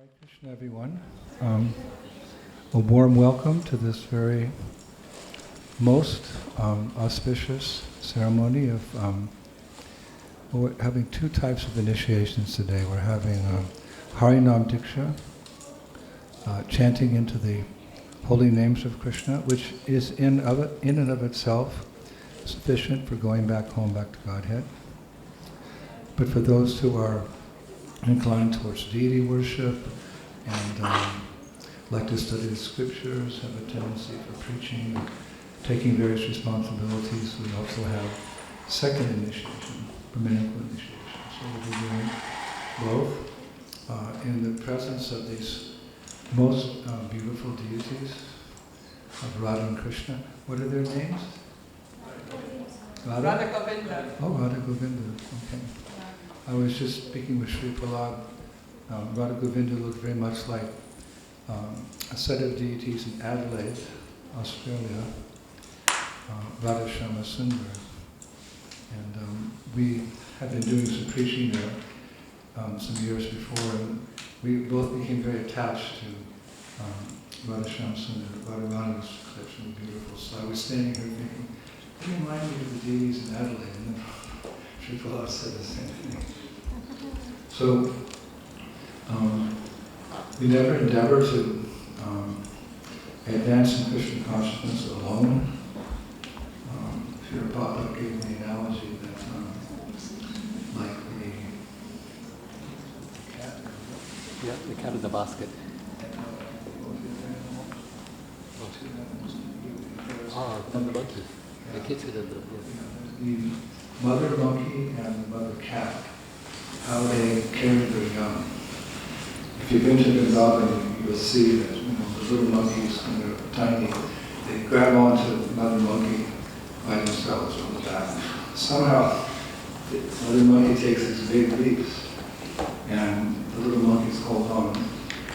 Hare Krishna, everyone. A warm welcome to this very most auspicious ceremony of we're having two types of initiations today. We're having Harinam Diksha, chanting into the holy names of Krishna, which is in and of itself sufficient for going back home, back to Godhead. But for those who are inclined towards deity worship and like to study the scriptures, have a tendency for preaching, taking various responsibilities, we also have second initiation, brahminical initiation. So we'll be doing both in the presence of these most beautiful deities of Radha and Krishna. What are their names? Radha Govinda. Oh, Radha Govinda, okay. I was just speaking with Sri Prahlad. Radha Govinda looked very much like a set of deities in Adelaide, Australia, Radha Shama Sundar. And we had been doing some preaching there some years before, and we both became very attached to Radha Shama Sundar. Radharani was exceptionally beautiful. So I was standing here thinking, you remind me of the deities in Adelaide. And then Sri Prahlad said the same thing. So we never endeavor to advance in Krishna consciousness alone. Sri Prabhupada gave the analogy that like the cat. Yeah, the cat in the basket. The monkey. The kids in The mother monkey and the mother cat, how they carry their young. If you've been to Vrindavan, you'll see that the little monkeys, when they're tiny, they grab onto the mother monkey by themselves from the back. Somehow, the mother monkey takes these big leaps, and the little monkeys hold on.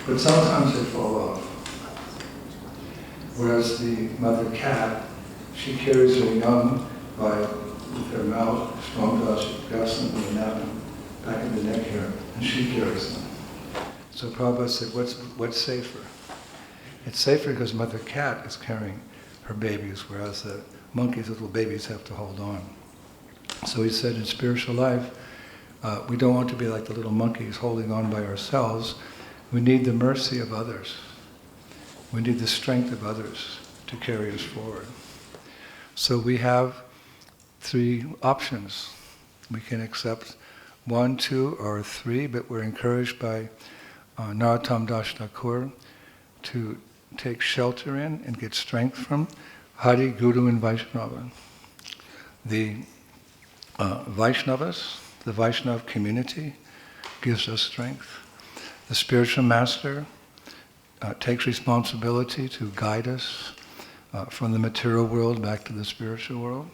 But sometimes they fall off. Whereas the mother cat, she carries her young with her mouth, strong jaw, she grabs them in the nap, back in the neck here, and she carries them. So Prabhupada said, what's safer? It's safer because mother cat is carrying her babies, whereas the monkey's little babies have to hold on. So he said in spiritual life, we don't want to be like the little monkeys holding on by ourselves. We need the mercy of others. We need the strength of others to carry us forward. So we have three options. We can accept 1, 2, or 3, but we're encouraged by Narottam Das Thakur to take shelter in and get strength from Hari, Guru, and Vaishnava. The Vaishnavas, the Vaishnava community, gives us strength. The spiritual master takes responsibility to guide us from the material world back to the spiritual world.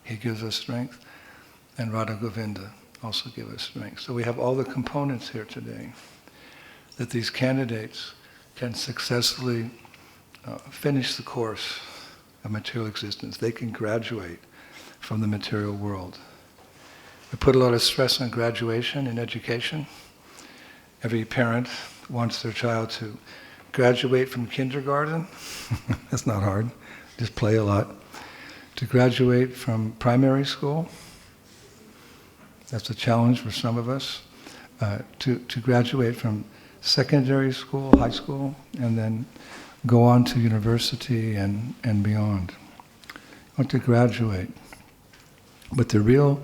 He gives us strength. And Radha Govinda also give us strength. So we have all the components here today that these candidates can successfully finish the course of material existence. They can graduate from the material world. We put a lot of stress on graduation in education. Every parent wants their child to graduate from kindergarten. That's not hard. Just play a lot. To graduate from primary school. That's a challenge for some of us. To graduate from secondary school, high school, and then go on to university and beyond. I want to graduate. But the real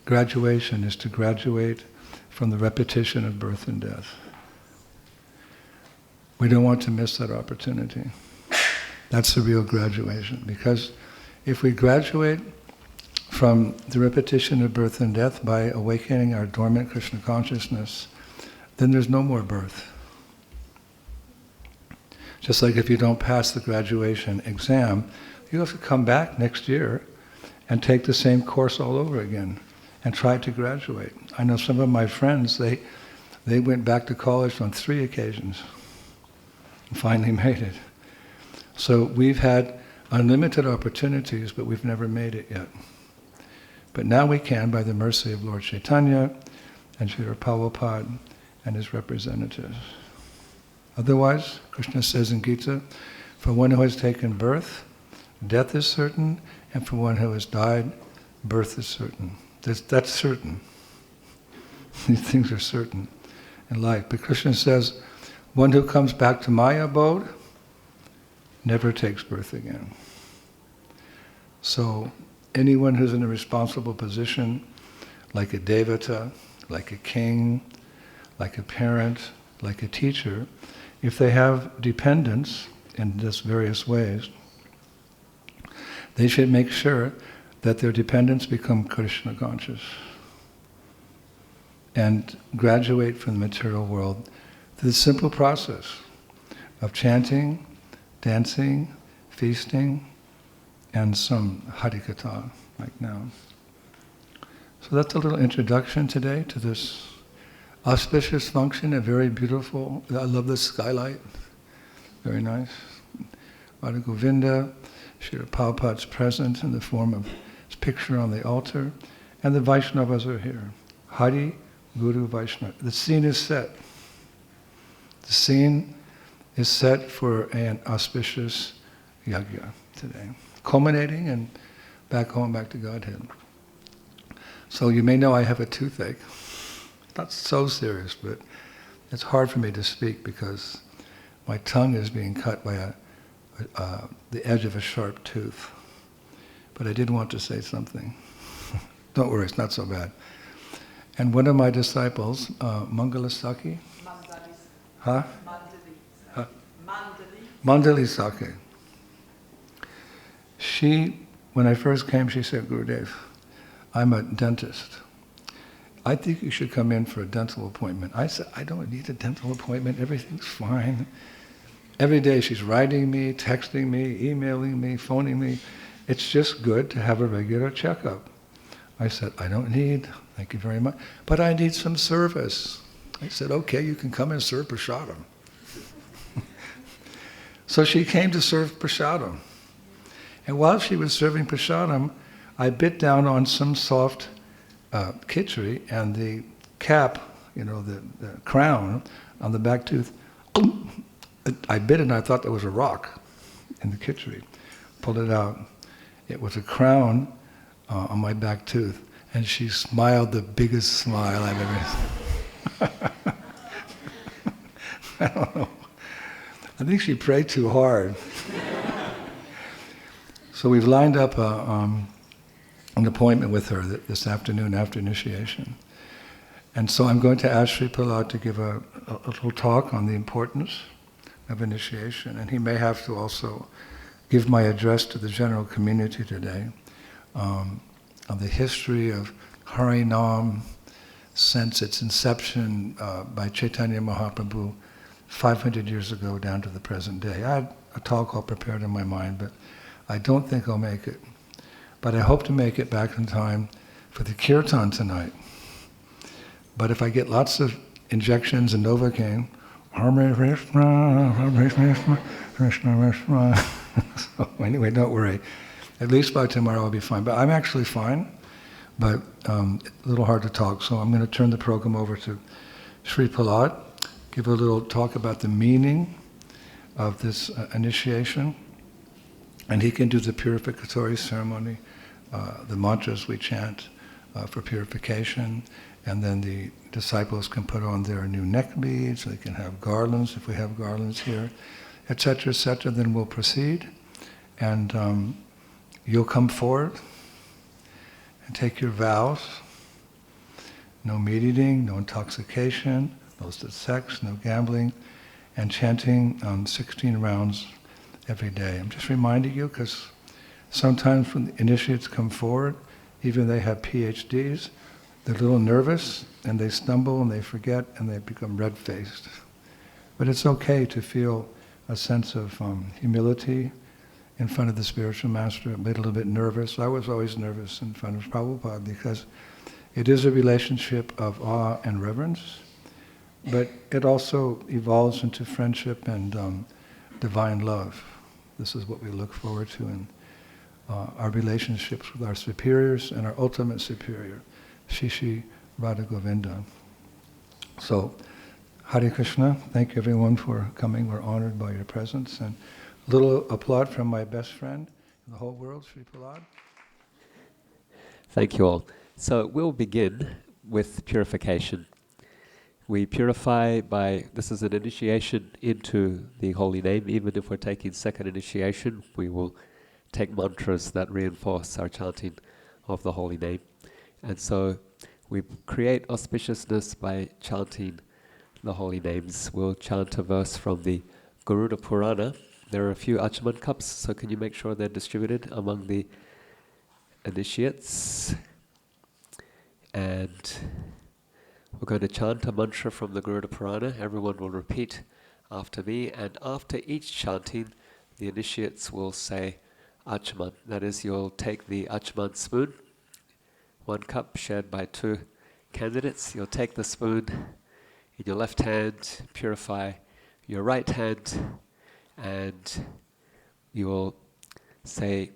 graduation is to graduate from the repetition of birth and death. We don't want to miss that opportunity. That's the real graduation. Because if we graduate from the repetition of birth and death by awakening our dormant Krishna consciousness, then there's no more birth. Just like if you don't pass the graduation exam, you have to come back next year and take the same course all over again and try to graduate. I know some of my friends, they went back to college on 3 occasions and finally made it. So we've had unlimited opportunities, but we've never made it yet. But now we can by the mercy of Lord Chaitanya and Srila Prabhupada and his representatives. Otherwise, Krishna says in Gita, for one who has taken birth, death is certain, and for one who has died, birth is certain. That's certain. These things are certain in life. But Krishna says, one who comes back to my abode never takes birth again. So anyone who's in a responsible position, like a devata, like a king, like a parent, like a teacher, if they have dependents in this various ways, they should make sure that their dependents become Krishna conscious and graduate from the material world through the simple process of chanting, dancing, feasting, and some harikatha, like now. So that's a little introduction today to this auspicious function, a very beautiful, I love the skylight, very nice. Radha Govinda, Srila Prabhupada's present in the form of his picture on the altar, and the Vaishnavas are here. Hari, Guru, Vaishnava. The scene is set. The scene is set for an auspicious yajna today, culminating and back home, back to Godhead. So you may know I have a toothache. Not so serious, but it's hard for me to speak because my tongue is being cut by the edge of a sharp tooth. But I did want to say something. Don't worry, it's not so bad. And one of my disciples, Mangalasaki, huh? Mandali Sake. She, when I first came, she said, Gurudev, I'm a dentist. I think you should come in for a dental appointment. I said, I don't need a dental appointment. Everything's fine. Every day she's writing me, texting me, emailing me, phoning me. It's just good to have a regular checkup. I said, I don't need, thank you very much, but I need some service. I said, okay, you can come and serve prasadam. So she came to serve prasadam. And while she was serving prasadam, I bit down on some soft khichdi, and the cap, the crown on the back tooth, I bit it and I thought there was a rock in the khichdi. Pulled it out. It was a crown on my back tooth, and she smiled the biggest smile I've ever seen. I don't know. I think she prayed too hard. So we've lined up an appointment with her this afternoon after initiation. And so I'm going to ask Sri Prahlad to give a little talk on the importance of initiation. And he may have to also give my address to the general community today on the history of Harinam since its inception by Chaitanya Mahaprabhu 500 years ago down to the present day. I had a talk all prepared in my mind, but I don't think I'll make it. But I hope to make it back in time for the kirtan tonight. But if I get lots of injections and Novocaine, Hare Krishna, Hare Krishna, Krishna Krishna. So anyway, don't worry. At least by tomorrow I'll be fine. But I'm actually fine, but a little hard to talk. So I'm going to turn the program over to Sri Prahlad, give a little talk about the meaning of this initiation. And he can do the purificatory ceremony, the mantras we chant for purification, and then the disciples can put on their new neck beads, they can have garlands if we have garlands here, etc., etc. Then we'll proceed, and you'll come forward and take your vows. No meat eating, no intoxication, no sex, no gambling, and chanting 16 rounds every day. I'm just reminding you because sometimes when the initiates come forward, even they have PhDs, they're a little nervous and they stumble and they forget and they become red-faced. But it's okay to feel a sense of humility in front of the spiritual master, a little bit nervous. I was always nervous in front of Prabhupada because it is a relationship of awe and reverence, but it also evolves into friendship and divine love. This is what we look forward to in our relationships with our superiors and our ultimate superior, Shishi Radha Govinda. So, Hare Krishna. Thank you everyone for coming. We're honored by your presence. And a little applaud from my best friend in the whole world, Sri Prahlad. Thank you all. So we'll begin with purification. We purify by, this is an initiation into the holy name. Even if we're taking second initiation, we will take mantras that reinforce our chanting of the holy name. And so we create auspiciousness by chanting the holy names. We'll chant a verse from the Garuda Purana. There are a few Achaman cups, so can you make sure they're distributed among the initiates? And we're going to chant a mantra from the Garuda Purana. Everyone will repeat after me, and after each chanting, the initiates will say Achaman. That is, you'll take the Achaman spoon, 1 cup shared by 2 candidates. You'll take the spoon in your left hand, purify your right hand, and you will say,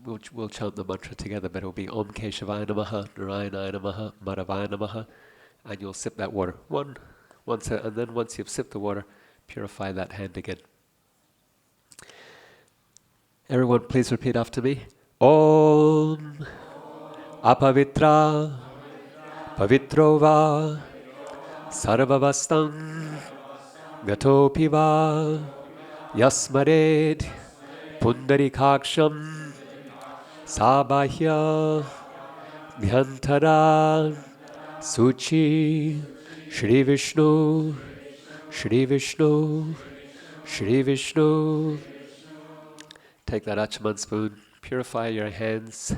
we'll chant the mantra together, but it will be Om Keshavaya Namaha, Narayana Namaha, Madhavaya Namaha, and you'll sip that water. And then once you've sipped the water, purify that hand again. Everyone please repeat after me. Om Apavitra Pavitro Va Sarvavastam Gatopi Va Yasmared Pundarikaksham Sabahya Bhyantara Suchi Shri Vishnu Shri Vishnu Shri Vishnu. Take that Achaman spoon, purify your hands.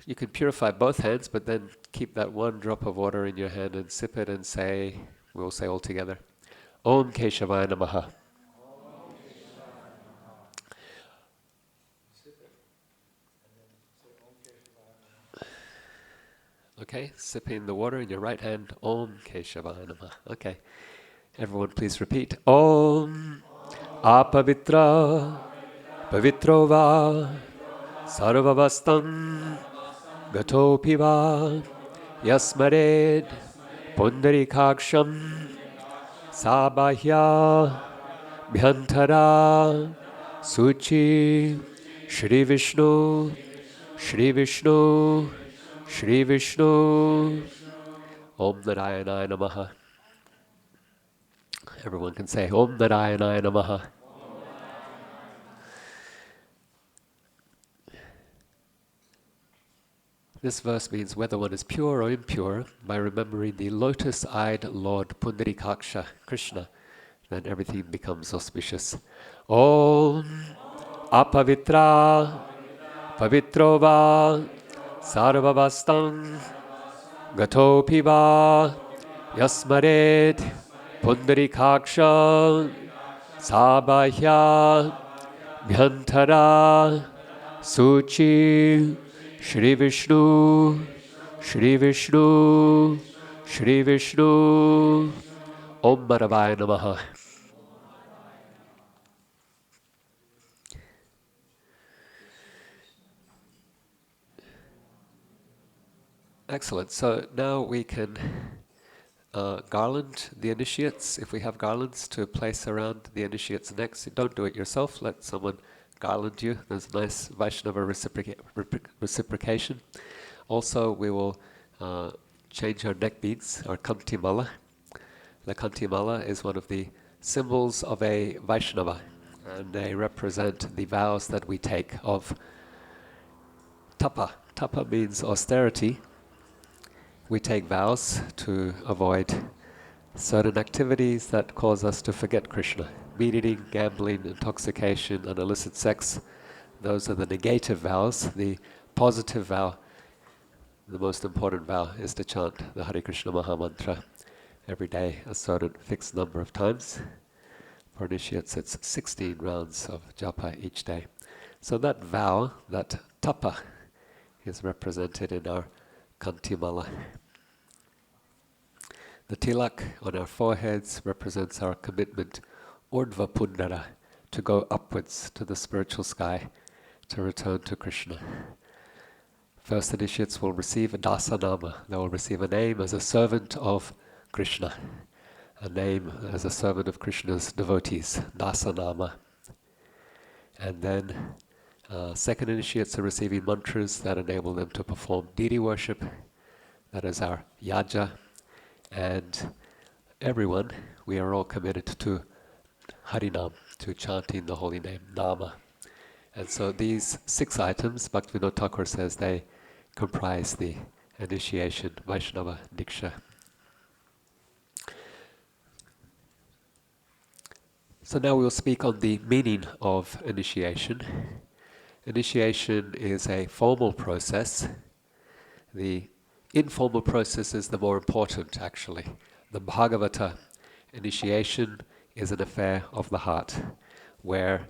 You can purify both hands, but then keep that 1 drop of water in your hand and sip it and say, we'll say all together, Om Keshavaya Namaha. Okay, sipping the water in your right hand, Om Keshavaya Namaha. Okay, everyone please repeat. Om Apavitra Pavitro Va Sarvavastam Gatopi Va Yasmared Pundarikaksham Sabahya Bhyantara Suchi Shri Vishnu Shri Vishnu Shri Vishnu. Om Narayana Namaha. Everyone can say Om Narayana Namaha. This verse means whether one is pure or impure, by remembering the lotus-eyed Lord Pundarikaksha, Krishna, then everything becomes auspicious. Om Apavitra Pavitro Va Sarvavastam Gatopi Va Yasmared Pundarikaksha Sabahya Bhyantara Suchi Shri Vishnu Shri Vishnu Shri Vishnu. Om Madhavaya Namaha. Excellent. So now we can garland the initiates, if we have garlands, to place around the initiates' necks. Don't do it yourself, let someone garland you. There's a nice Vaishnava reciprocation. Also, we will change our neck beads, our kanti mala. The kanti mala is one of the symbols of a Vaishnava, and they represent the vows that we take of tapa. Tapa means austerity. We take vows to avoid certain activities that cause us to forget Krishna. Meat eating, gambling, intoxication, and illicit sex. Those are the negative vows. The positive vow, the most important vow, is to chant the Hare Krishna Maha Mantra every day, a certain fixed number of times. For initiates, it's 16 rounds of japa each day. So that vow, that tapa, is represented in our kantimala. The tilak on our foreheads represents our commitment, urdhva pundara, to go upwards to the spiritual sky, to return to Krishna. First initiates will receive a dasanama. They will receive a name as a servant of Krishna. a name as a servant of Krishna's devotees, Dasanama. And then second initiates are receiving mantras that enable them to perform deity worship. That is our yaja. And everyone, we are all committed to Harinam, to chanting the holy name, Nama. And so these 6 items, Bhaktivinoda Thakur says, they comprise the initiation, Vaishnava Diksha. So now we'll speak on the meaning of initiation. Initiation is a formal process. The informal process is the more important, actually. The Bhagavata initiation is an affair of the heart, where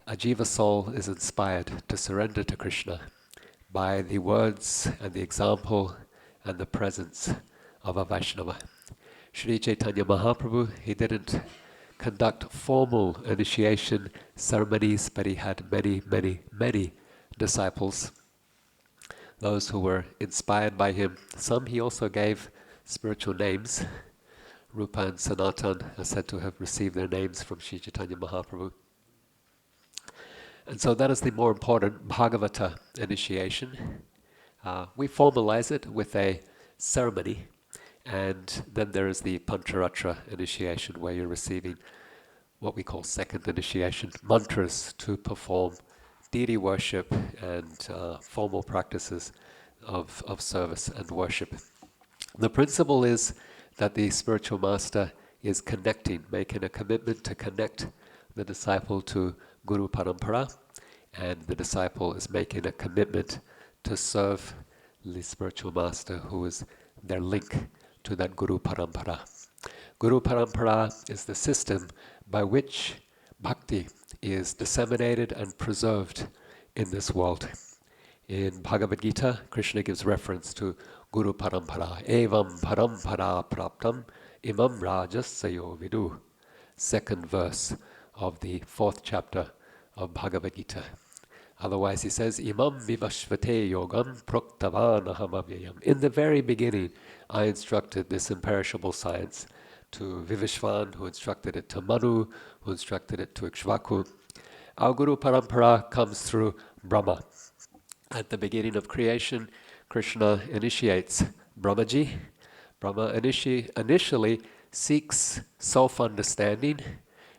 a jiva soul is inspired to surrender to Krishna by the words and the example and the presence of a Vaishnava. Sri Chaitanya Mahaprabhu, he didn't conduct formal initiation ceremonies, but he had many, many, many disciples, those who were inspired by him. Some he also gave spiritual names. Rupa and Sanatan are said to have received their names from Sri Chaitanya Mahaprabhu. And so that is the more important Bhagavata initiation. We formalize it with a ceremony, and then there is the Pancharatra initiation, where you're receiving what we call second initiation, mantras to perform deity worship and formal practices of service and worship. The principle is that the spiritual master is connecting, making a commitment to connect the disciple to Guru Parampara, and the disciple is making a commitment to serve the spiritual master, who is their link to that Guru Parampara. Guru Parampara is the system by which bhakti is disseminated and preserved in this world. In Bhagavad Gita, Krishna gives reference to Guru Parampara. Evam parampara praptam imam rajasayo vidu. 2nd verse of the 4th chapter of Bhagavad Gita. Otherwise he says, Imam vivashvate yogam proktavan avyayam. In the very beginning, I instructed this imperishable science to Vivishvan, who instructed it to Manu, who instructed it to Ikshvaku. Our Guru Parampara comes through Brahma. At the beginning of creation, Krishna initiates Brahmaji. Brahma initially seeks self-understanding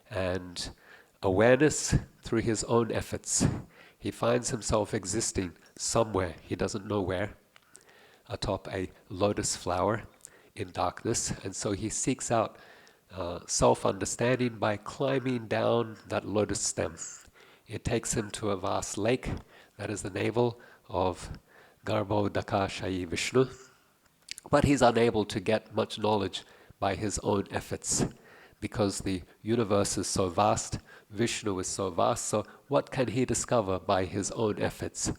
and awareness through his own efforts. He finds himself existing somewhere, he doesn't know where, atop a lotus flower in darkness, and so he seeks out self-understanding by climbing down that lotus stem. It takes him to a vast lake, that is the navel of Garbhodakashayi Vishnu, but he's unable to get much knowledge by his own efforts, because the universe is so vast, Vishnu is so vast, so what can he discover by his own efforts?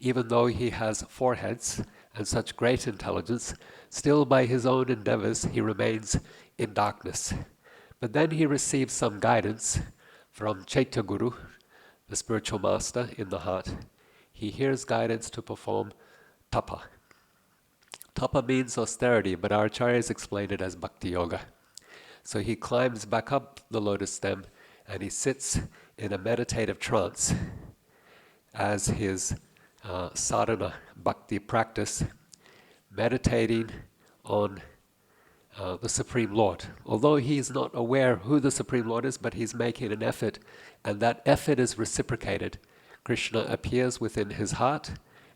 Even though he has 4 heads and such great intelligence, still by his own endeavors he remains in darkness. But then he receives some guidance from Chaitya Guru, the spiritual master in the heart. He hears guidance to perform tapa. Tapa means austerity, but our acharyas explain it as bhakti yoga. So he climbs back up the lotus stem and he sits in a meditative trance as his sadhana bhakti practice, meditating on the Supreme Lord. Although he is not aware who the Supreme Lord is, but he's making an effort, and that effort is reciprocated. Krishna appears within his heart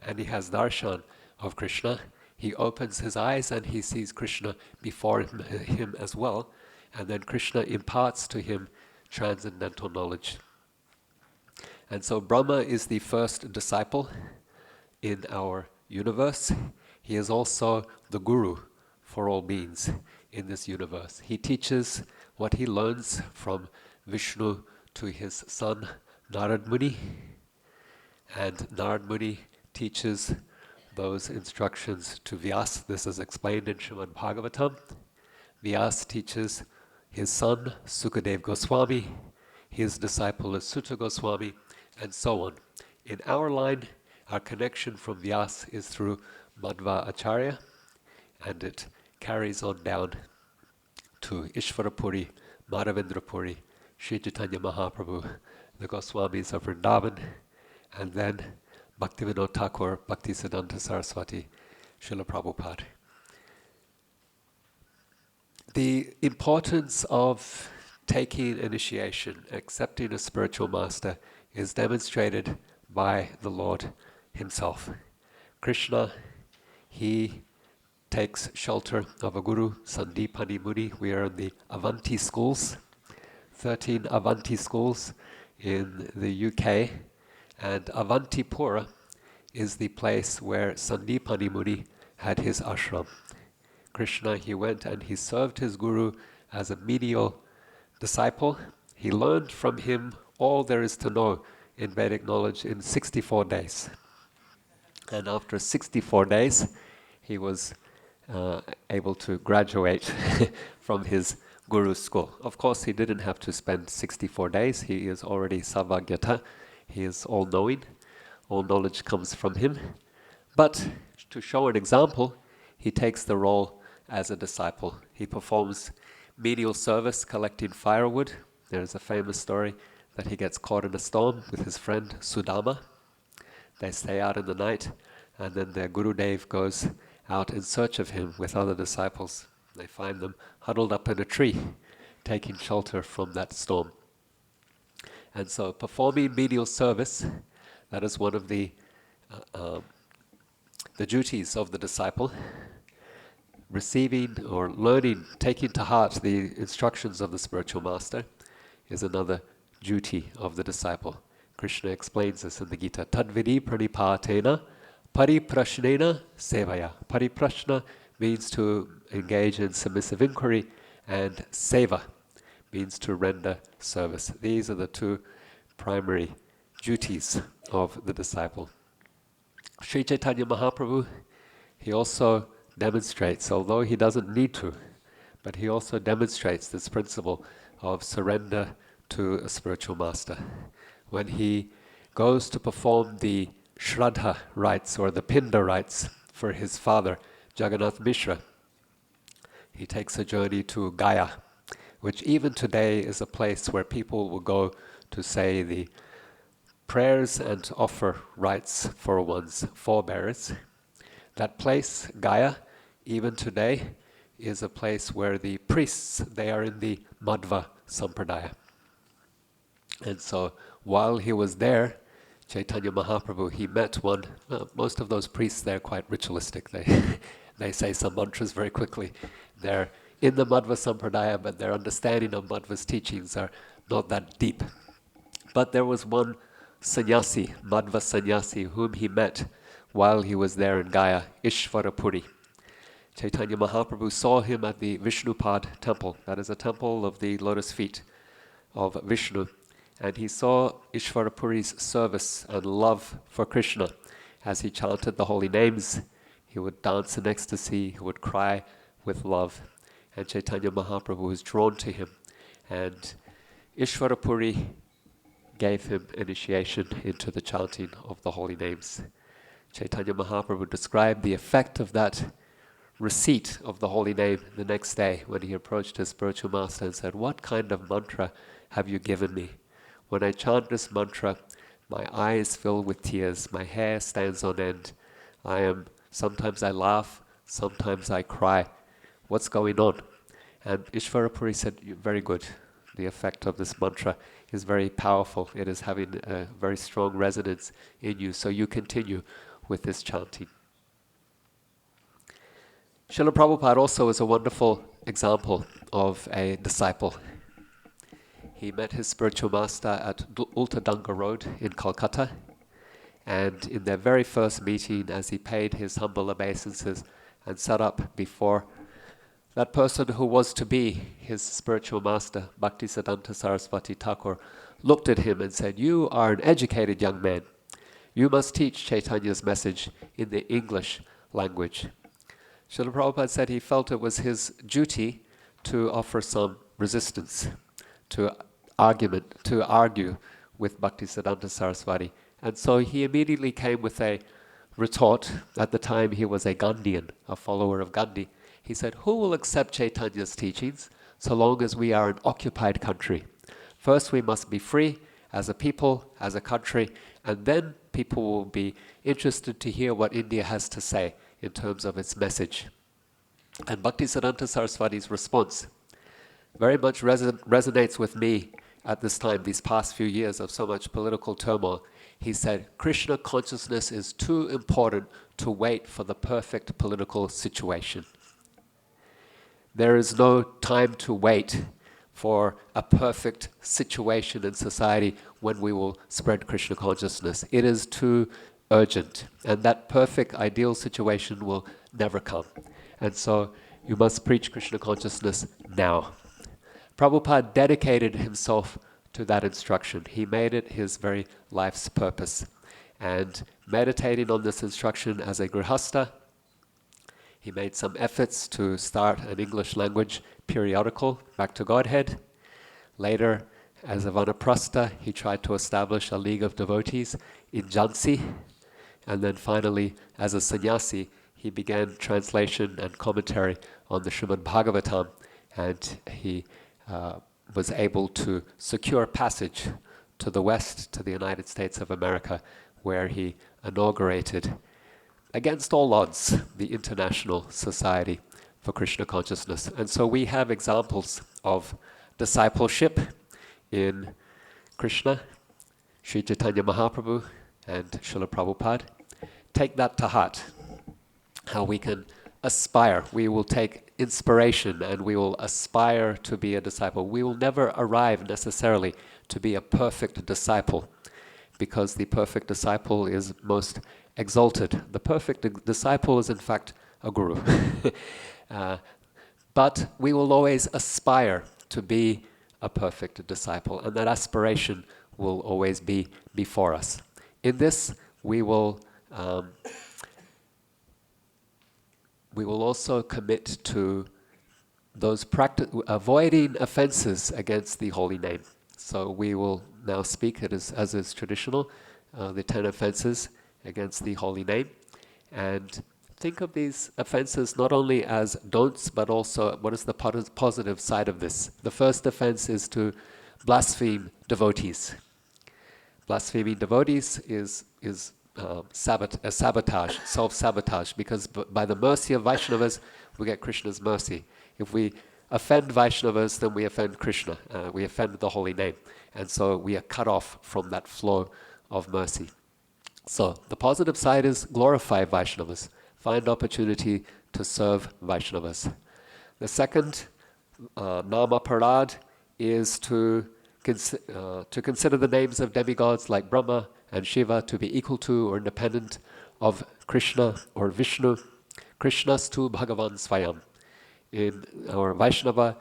and he has darshan of Krishna. He opens his eyes and he sees Krishna before him as well, and then Krishna imparts to him transcendental knowledge. And so Brahma is the first disciple in our universe. He is also the guru for all beings in this universe. He teaches what he learns from Vishnu to his son Narad Muni, and Narad Muni teaches those instructions to Vyas. This is explained in Srimad Bhagavatam. Vyas teaches his son Sukadev Goswami, his disciple is Sutta Goswami, and so on. In our line, our connection from Vyas is through Madhva Acharya, and it carries on down to Ishvarapuri, Madhavendrapuri, Sri Chaitanya Mahaprabhu, the Goswamis of Vrindavan, and then Bhaktivinoda Thakur, Bhaktisiddhanta Saraswati, Srila Prabhupada. The importance of taking initiation, accepting a spiritual master, is demonstrated by the Lord himself. Krishna, he takes shelter of a guru, Sandipani Muni. We are in the Avanti schools, 13 Avanti schools in the UK, and Avantipura is the place where Sandipani Muni had his ashram. Krishna, he went and he served his guru as a menial disciple. He learned from him all there is to know in Vedic knowledge in 64 days. And after 64 days, he was able to graduate from his guru's school. Of course, he didn't have to spend 64 days. He is already Sarvagyata. He is all-knowing. All knowledge comes from him. But to show an example, he takes the role as a disciple. He performs menial service, collecting firewood. There's a famous story that he gets caught in a storm with his friend Sudama. They stay out in the night, and then their Gurudev goes out in search of him with other disciples. They find them huddled up in a tree, taking shelter from that storm. And so performing menial service, that is one of the duties of the disciple. Receiving or learning, taking to heart the instructions of the spiritual master is another duty of the disciple. Krishna explains this in the Gita. Tadvidi pranipatena pariprashnena sevaya. Pariprashna means to engage in submissive inquiry, and seva means to render service. These are the two primary duties of the disciple. Sri Chaitanya Mahaprabhu, he also demonstrates, although he doesn't need to, but he also demonstrates this principle of surrender to a spiritual master. When he goes to perform the Shraddha rites or the Pinda rites for his father, Jagannath Mishra, he takes a journey to Gaya, which even today is a place where people will go to say the prayers and offer rites for one's forebears. That place, Gaya, even today, is a place where the priests, they are in the Madhva Sampradaya. And so while he was there, Chaitanya Mahaprabhu, he met one, most of those priests, they're quite ritualistic. They say some mantras very quickly. They're in the Madhva Sampradaya, but their understanding of Madhva's teachings are not that deep. But there was one sannyasi, Madhva sannyasi, whom he met while he was there in Gaya, Ishvarapuri. Chaitanya Mahaprabhu saw him at the Vishnupad temple. That is a temple of the lotus feet of Vishnu. And he saw Ishvarapuri's service and love for Krishna. As he chanted the holy names, he would dance in ecstasy, he would cry with love. And Chaitanya Mahaprabhu was drawn to him. And Ishvarapuri gave him initiation into the chanting of the holy names. Chaitanya Mahaprabhu described the effect of that receipt of the holy name the next day when he approached his spiritual master and said, "What kind of mantra have you given me? When I chant this mantra, my eyes fill with tears, my hair stands on end. Sometimes I laugh, sometimes I cry. What's going on?" And Ishvarapuri said, "Very good. The effect of this mantra is very powerful. It is having a very strong resonance in you, so you continue with this chanting." Srila Prabhupada also is a wonderful example of a disciple. He met his spiritual master at Ultadanga Road in Calcutta, and in their very first meeting, as he paid his humble obeisances and sat up before that person who was to be his spiritual master, Bhaktisiddhanta Saraswati Thakur, looked at him and said, "You are an educated young man. You must teach Chaitanya's message in the English language." Srila Prabhupada said he felt it was his duty to offer some resistance, to argue with Bhaktisiddhanta Saraswati. And so he immediately came with a retort. At the time he was a Gandhian, a follower of Gandhi. He said, "Who will accept Chaitanya's teachings? so long as we are an occupied country. First, we must be free as a people, as a country, and then people will be interested to hear what India has to say in terms of its message. And Bhaktisiddhanta Saraswati's response very much resonates with me at this time, these past few years of so much political turmoil. He said, Krishna consciousness is too important to wait for the perfect political situation. There is no time to wait for a perfect situation in society when we will spread Krishna consciousness. It is too urgent, and that perfect ideal situation will never come. And so you must preach Krishna consciousness now. Prabhupada dedicated himself to that instruction. He made it his very life's purpose. And meditating on this instruction as a grihasta, he made some efforts to start an English language periodical, Back to Godhead. Later, as a vanaprastha, he tried to establish a league of devotees in Jhansi. And then finally, as a sannyasi, he began translation and commentary on the Srimad Bhagavatam, and he was able to secure passage to the West, to the United States of America, where he inaugurated, against all odds, the International Society for Krishna Consciousness. And so we have examples of discipleship in Krishna, Sri Chaitanya Mahaprabhu and Srila Prabhupada. Take that to heart, how we can aspire. We will take inspiration and we will aspire to be a disciple. We will never arrive necessarily to be a perfect disciple, because the perfect disciple is most exalted. The perfect disciple is in fact a guru. But we will always aspire to be a perfect disciple, and that aspiration will always be before us. In this, we will also commit to those avoiding offenses against the holy name. So we will now speak it as is traditional, the 10 offenses against the holy name, and think of these offenses not only as don'ts, but also what is the positive side of this. The first offense is to blaspheme devotees. Blaspheming devotees is sabotage, self-sabotage, because by the mercy of Vaishnavas, we get Krishna's mercy. If we offend Vaishnavas, then we offend Krishna, we offend the holy name, and so we are cut off from that flow of mercy. So the positive side is glorify Vaishnavas, find opportunity to serve Vaishnavas. The second, nama parad, is to consider the names of demigods like Brahma and Shiva to be equal to or independent of Krishna or Vishnu. Krishnastu Bhagavan Swayam. In our Vaishnava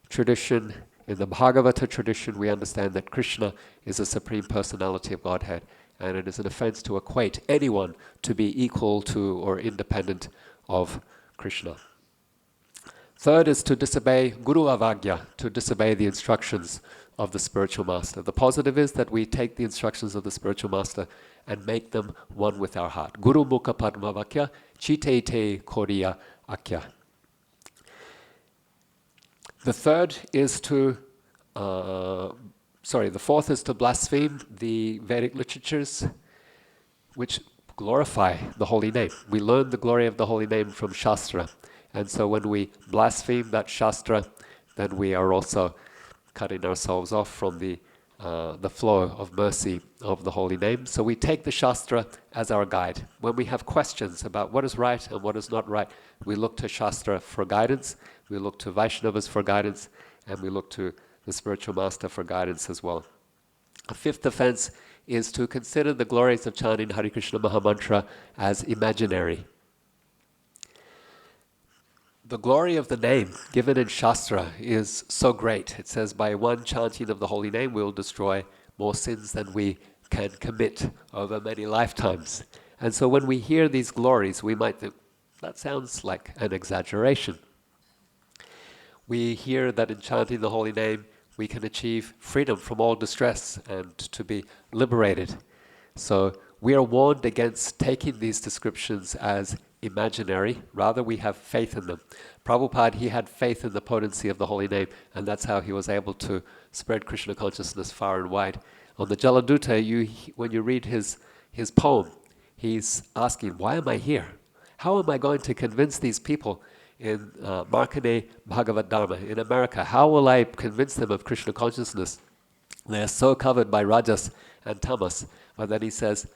tradition, in the Bhagavata tradition, we understand that Krishna is the Supreme Personality of Godhead, and it is an offense to equate anyone to be equal to or independent of Krishna. Third is to disobey Guru Avagya, to disobey the instructions of the spiritual master. The positive is that we take the instructions of the spiritual master and make them one with our heart. Guru Mukha Padma Vakya, Chite Te Koriya Akya. The fourth is to blaspheme the Vedic literatures which glorify the holy name. We learn the glory of the holy name from Shastra. And so when we blaspheme that Shastra, then we are also cutting ourselves off from the flow of mercy of the holy name. So we take the Shastra as our guide. When we have questions about what is right and what is not right, we look to Shastra for guidance, we look to Vaishnavas for guidance, and we look to the spiritual master for guidance as well. A fifth offense is to consider the glories of chanting Hare Krishna Mahamantra as imaginary. The glory of the name given in Shastra is so great. It says, by one chanting of the holy name, we will destroy more sins than we can commit over many lifetimes. And so when we hear these glories, we might think, that sounds like an exaggeration. We hear that in chanting the holy name, we can achieve freedom from all distress and to be liberated. So we are warned against taking these descriptions as imaginary. Rather, we have faith in them. Prabhupada, he had faith in the potency of the holy name, and that's how he was able to spread Krishna consciousness far and wide. On the Jaladuta, when you read his poem, he's asking, why am I here? How am I going to convince these people in Markandeya Bhagavad Dharma in America? How will I convince them of Krishna consciousness? They are so covered by rajas and tamas. But then he says,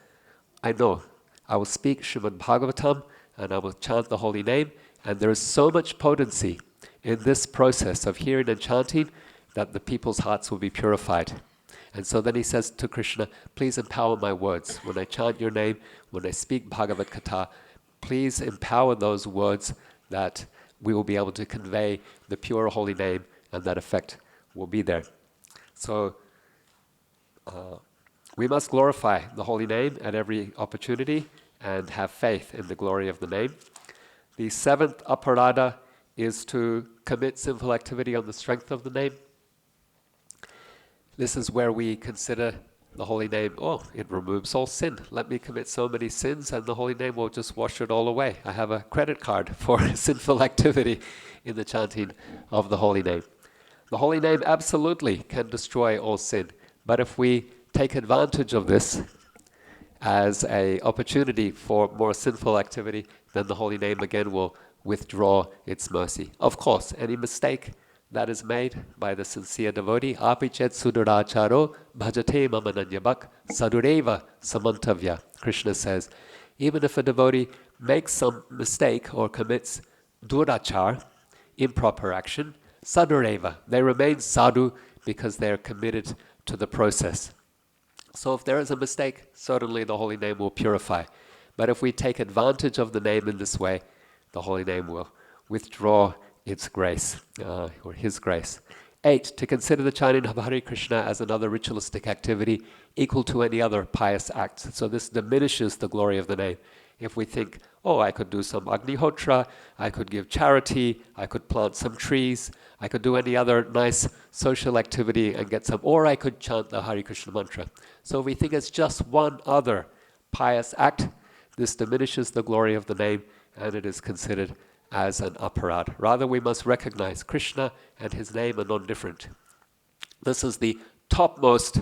I know, I will speak Srimad Bhagavatam and I will chant the holy name, and there is so much potency in this process of hearing and chanting that the people's hearts will be purified. And so then he says to Krishna, please empower my words. When I chant your name, when I speak Bhagavad Gita, please empower those words that we will be able to convey the pure holy name, and that effect will be there. So we must glorify the holy name at every opportunity and have faith in the glory of the name. The seventh aparada is to commit sinful activity on the strength of the name. This is where we consider the holy name, oh, it removes all sin. Let me commit so many sins and the holy name will just wash it all away. I have a credit card for sinful activity in the chanting of the holy name. The holy name absolutely can destroy all sin, but if we take advantage of this as an opportunity for more sinful activity, then the holy name again will withdraw its mercy. Of course, any mistake that is made by the sincere devotee, apichet suduracharo bhajate mamananyabak sadureva samantavya. Krishna says, even if a devotee makes some mistake or commits durachar, improper action, sadureva, they remain sadhu because they are committed to the process. So if there is a mistake, certainly the holy name will purify. But if we take advantage of the name in this way, the holy name will withdraw its grace, or his grace. 8, to consider the chanting of Hare Krishna as another ritualistic activity equal to any other pious act. So this diminishes the glory of the name. If we think, oh, I could do some Agnihotra, I could give charity, I could plant some trees, I could do any other nice social activity and get some, or I could chant the Hare Krishna mantra. So if we think it's just one other pious act, this diminishes the glory of the name and it is considered as an aparad. Rather, we must recognize Krishna and his name are non-different. This is the topmost,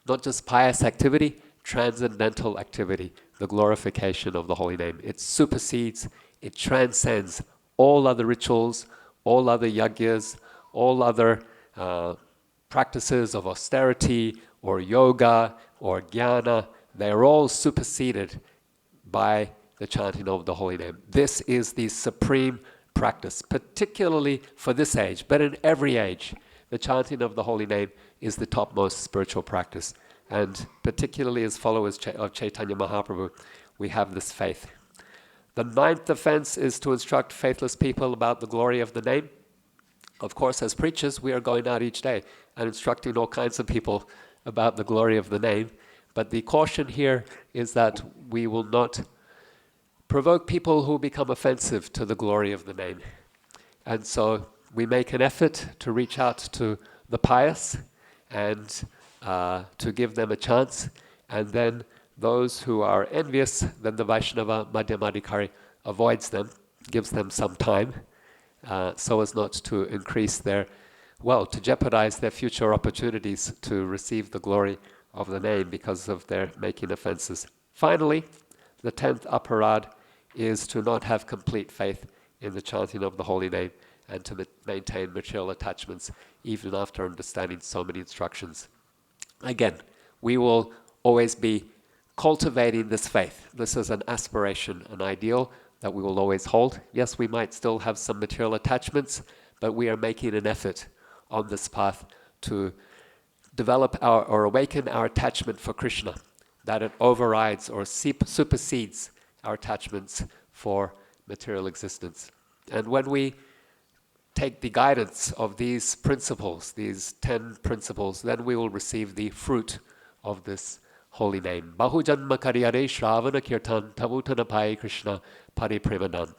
not just pious activity, transcendental activity, the glorification of the holy name. It supersedes, it transcends all other rituals, all other yagyas, all other practices of austerity or yoga or jnana. They are all superseded by the chanting of the holy name. This is the supreme practice, particularly for this age, but in every age. The chanting of the holy name is the topmost spiritual practice. And particularly as followers of Chaitanya Mahaprabhu, we have this faith. The 9th offense is to instruct faithless people about the glory of the name. Of course, as preachers, we are going out each day and instructing all kinds of people about the glory of the name. But the caution here is that we will not provoke people who become offensive to the glory of the name. And so we make an effort to reach out to the pious and to give them a chance. And then those who are envious, then the Vaishnava Madhyamadikari avoids them, gives them some time, so as not to increase their, to jeopardize their future opportunities to receive the glory of the name because of their making offenses. Finally, the 10th aparad is to not have complete faith in the chanting of the holy name and to maintain material attachments even after understanding so many instructions. Again, we will always be cultivating this faith. This is an aspiration, an ideal that we will always hold. Yes, we might still have some material attachments, but we are making an effort on this path to develop or awaken our attachment for Krishna, that it overrides or supersedes our attachments for material existence. And when we take the guidance of these principles, these 10 principles, then we will receive the fruit of this holy name. Bahujanma kariyare shravana kirtan tabutanapai Krishna paripremanan.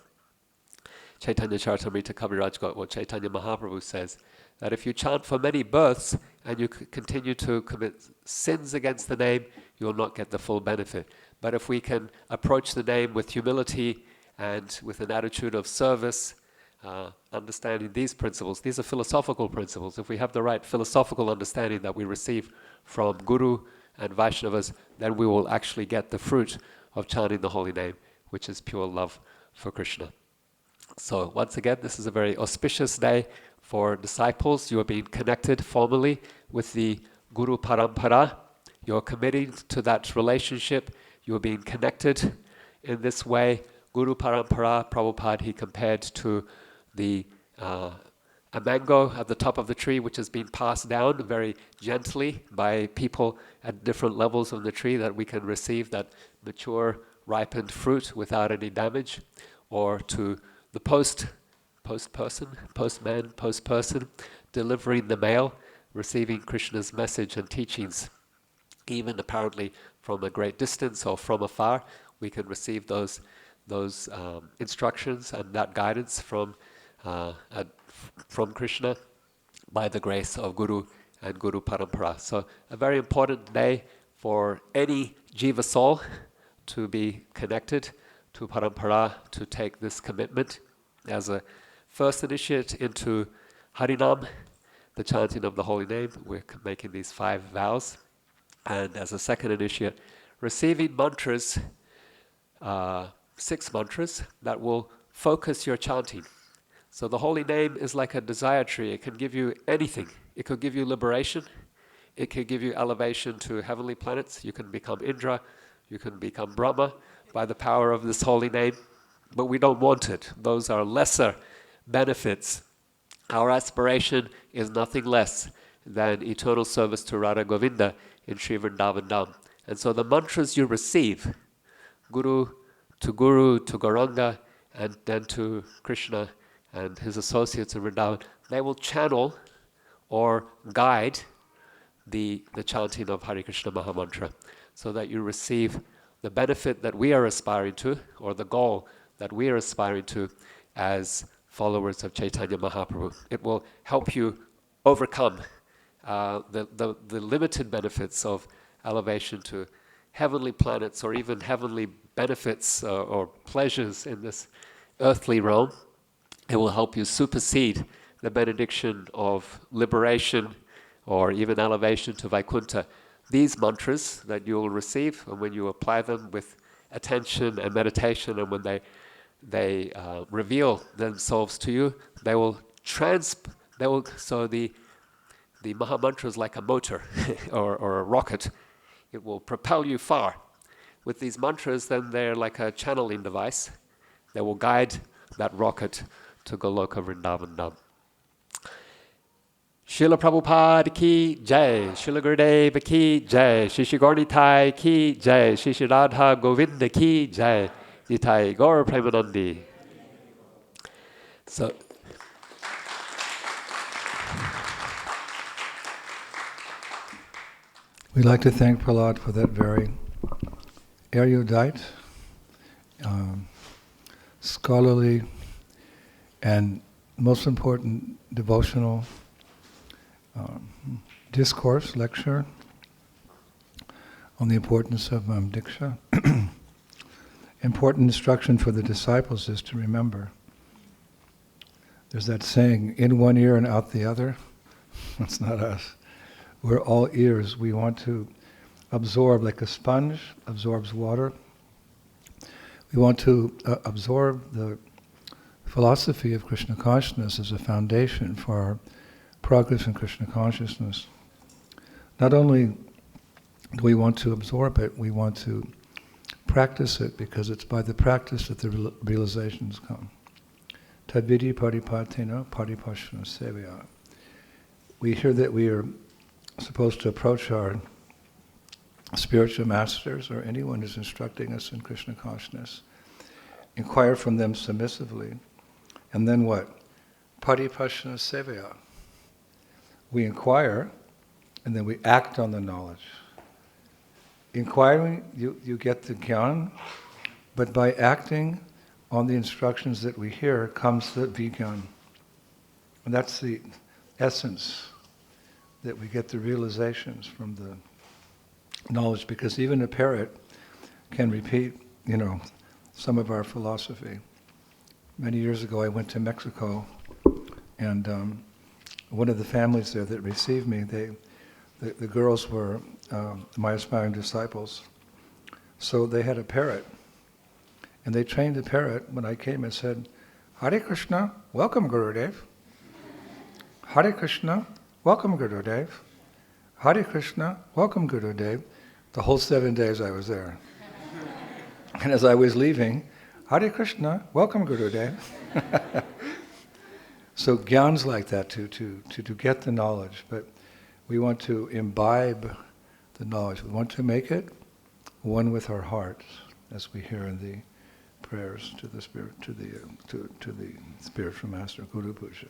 Chaitanya Charitamrita Kaviraj got what Chaitanya Mahaprabhu says, that if you chant for many births and you continue to commit sins against the name, you will not get the full benefit. But if we can approach the name with humility and with an attitude of service, understanding these principles. These are philosophical principles. If we have the right philosophical understanding that we receive from Guru and Vaishnavas, then we will actually get the fruit of chanting the holy name, which is pure love for Krishna. So once again, this is a very auspicious day for disciples. You are being connected formally with the Guru Parampara. You're committing to that relationship. You are being connected in this way. Guru Parampara, Prabhupada, he compared to a mango at the top of the tree, which has been passed down very gently by people at different levels of the tree, that we can receive that mature, ripened fruit without any damage, or to the postperson, delivering the mail, receiving Krishna's message and teachings, even apparently from a great distance or from afar. We can receive those instructions and that guidance from Krishna by the grace of Guru and Guru Parampara. So a very important day for any jiva soul to be connected to Parampara, to take this commitment as a first initiate into Harinam, the chanting of the holy name. We're making these 5 vows. And as a second initiate, receiving mantras, 6 mantras that will focus your chanting. So the holy name is like a desire tree. It can give you anything. It could give you liberation. It could give you elevation to heavenly planets. You can become Indra. You can become Brahma by the power of this holy name. But we don't want it. Those are lesser benefits. Our aspiration is nothing less than eternal service to Radha Govinda in Sri Vrindavan Dham. And so the mantras you receive, Guru, to Gauranga, and then to Krishna and his associates in Vrindavan, they will channel or guide the chanting of Hare Krishna Mahamantra, so that you receive the benefit that we are aspiring to, or the goal that we are aspiring to as followers of Chaitanya Mahaprabhu. It will help you overcome the limited benefits of elevation to heavenly planets, or even heavenly benefits or pleasures in this earthly realm. It will help you supersede the benediction of liberation or even elevation to Vaikuntha. These mantras that you will receive, and when you apply them with attention and meditation, and when they reveal themselves to you, so the Mahamantra is like a motor or a rocket. It will propel you far. With these mantras, then they're like a channeling device. They will guide that rocket to Goloka Vrindavan Dham. Srila Prabhupada ki jai, Srila Gurudeva ki jai, Shri Gaurnitai ki jai, Shri Radha Govinda ki jai, Nitai Gaur Premanandi. So, we'd like to thank Prahlad for that very erudite, scholarly, and most important devotional discourse, lecture on the importance of Diksha. Important instruction for the disciples is to remember. There's that saying, in one ear and out the other. That's not us. We're all ears. We want to absorb, like a sponge absorbs water. We want to absorb the philosophy of Krishna consciousness as a foundation for our progress in Krishna consciousness. Not only do we want to absorb it, we want to practice it, because it's by the practice that the realizations come. Tadvidi paripatena paripashna sevaya. We hear that we are supposed to approach our spiritual masters or anyone who's instructing us in Krishna consciousness, inquire from them submissively, and then what? Paripashna sevaya. We inquire, and then we act on the knowledge. Inquiring, you get the jnana, but by acting on the instructions that we hear comes the vijnana. And that's the essence, that we get the realizations from the knowledge, because even a parrot can repeat, some of our philosophy. Many years ago I went to Mexico, and one of the families there that received me, the girls were my aspiring disciples. So they had a parrot, and they trained the parrot when I came and said, "Hare Krishna, welcome Gurudev. Hare Krishna, welcome Gurudev. Hare Krishna, welcome Gurudev." The whole 7 days I was there. And as I was leaving, "Hare Krishna, welcome Gurudev." So gyan's like that, to get the knowledge, but we want to imbibe the knowledge. We want to make it one with our hearts, as we hear in the prayers to the spirit, to the spiritual master, Guru Puja.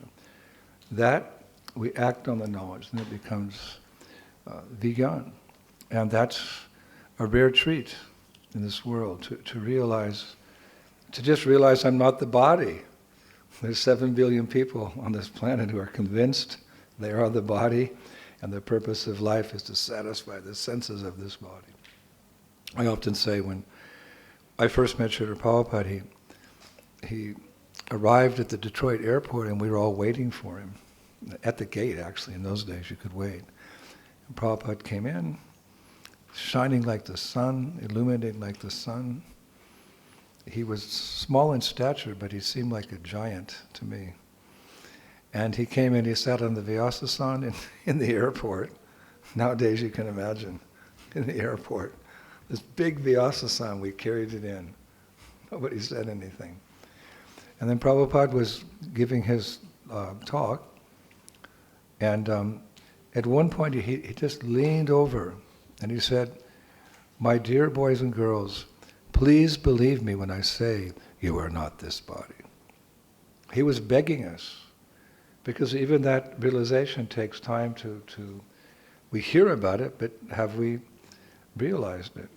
That we act on the knowledge, and it becomes vigyan, and that's a rare treat in this world, to realize, to just realize I'm not the body. There's 7 billion people on this planet who are convinced they are the body, and the purpose of life is to satisfy the senses of this body. I often say, when I first met Srila Prabhupada, he arrived at the Detroit airport and we were all waiting for him. At the gate, actually, in those days you could wait. And Prabhupada came in, shining like the sun, illuminating like the sun. He was small in stature, but he seemed like a giant to me. And he came in, he sat on the Vyasa-san in the airport. Nowadays you can imagine, in the airport. This big Vyasa-san, we carried it in. Nobody said anything. And then Prabhupada was giving his talk, and at one point he just leaned over and he said, "My dear boys and girls, please believe me when I say you are not this body." He was begging us, because even that realization takes time to we hear about it, but have we realized it?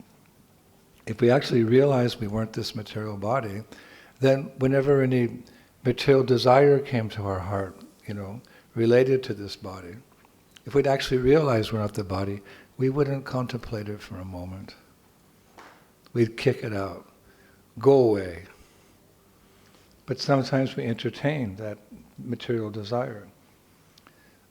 If we actually realized we weren't this material body, then whenever any material desire came to our heart, related to this body, if we'd actually realized we're not the body, we wouldn't contemplate it for a moment. We'd kick it out. Go away. But sometimes we entertain that material desire.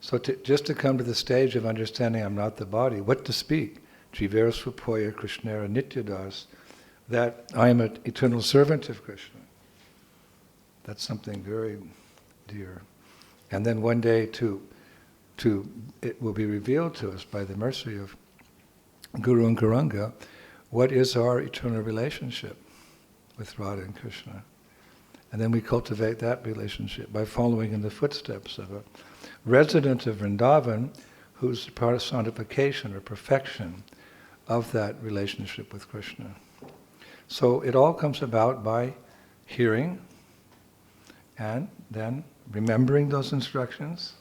So just to come to the stage of understanding I'm not the body, what to speak? Jivera Swapoya Krishnera Nityadas, that I am an eternal servant of Krishna. That's something very dear. And then one day it will be revealed to us by the mercy of Guru and Gauranga, what is our eternal relationship with Radha and Krishna. And then we cultivate that relationship by following in the footsteps of a resident of Vrindavan who's the personification or perfection of that relationship with Krishna. So it all comes about by hearing and then remembering those instructions,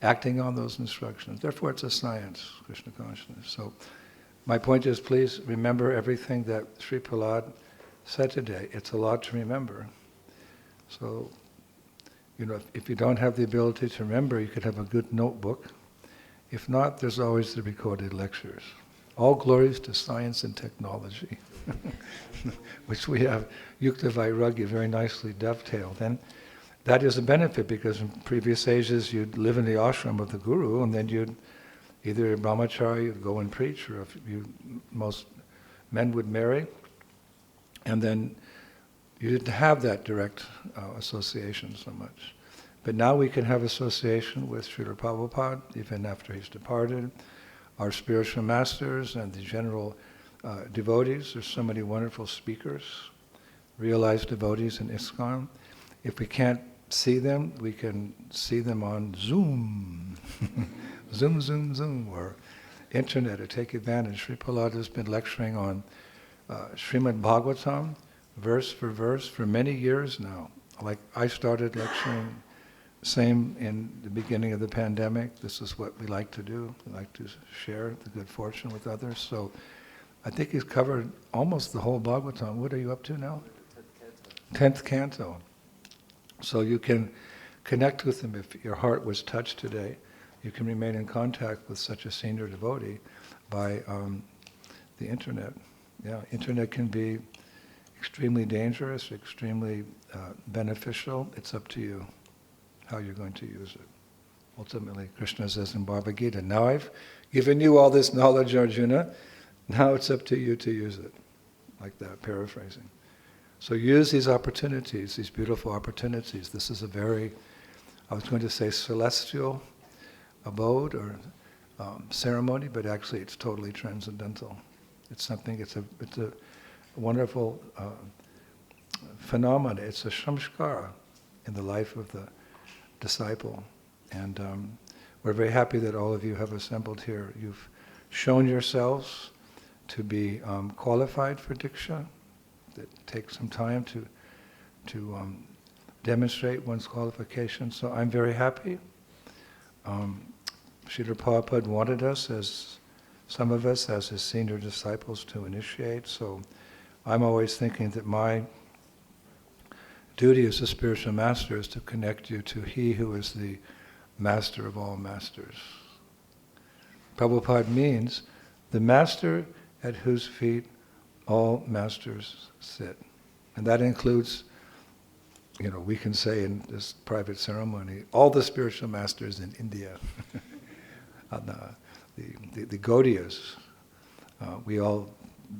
acting on those instructions. Therefore it's a science, Krishna consciousness. So my point is, please remember everything that Sri Prahlad said today. It's a lot to remember. So, if you don't have the ability to remember, you could have a good notebook. If not, there's always the recorded lectures. All glories to science and technology, which we have Yukta Vairagya very nicely dovetailed. And that is a benefit, because in previous ages you'd live in the ashram of the Guru, and then you'd either brahmachari, you'd go and preach, or most men would marry, and then you didn't have that direct association so much. But now we can have association with Srila Prabhupada, even after he's departed, our spiritual masters and the general devotees. There's so many wonderful speakers, realized devotees in ISKCON. If we can't see them, we can see them on Zoom. Zoom, Zoom, Zoom, or internet, or take advantage. Sri Prahlad has been lecturing on Srimad Bhagavatam, verse for verse, for many years now. Like I started lecturing, same in the beginning of the pandemic. This is what we like to do. We like to share the good fortune with others. So I think he's covered almost the whole Bhagavatam. What are you up to now? 10th canto. So you can connect with him if your heart was touched today. You can remain in contact with such a senior devotee by the internet. Yeah, internet can be extremely dangerous, extremely beneficial. It's up to you how you're going to use it. Ultimately, Krishna says in Bhagavad Gita, now I've given you all this knowledge, Arjuna, now it's up to you to use it. Like that, paraphrasing. So use these opportunities, these beautiful opportunities. This is a very, I was going to say celestial abode or ceremony, but actually it's totally transcendental. It's something, it's a wonderful phenomenon. It's a samskara in the life of the disciple. And we're very happy that all of you have assembled here. You've shown yourselves to be qualified for Diksha. It takes some time to demonstrate one's qualifications. So I'm very happy. Srila Prabhupada wanted us, as some of us, as his senior disciples, to initiate. So I'm always thinking that my duty as a spiritual master is to connect you to He who is the master of all masters. Prabhupada means the master at whose feet all masters sit. And that includes, we can say in this private ceremony, all the spiritual masters in India. The Gaudiyas, we all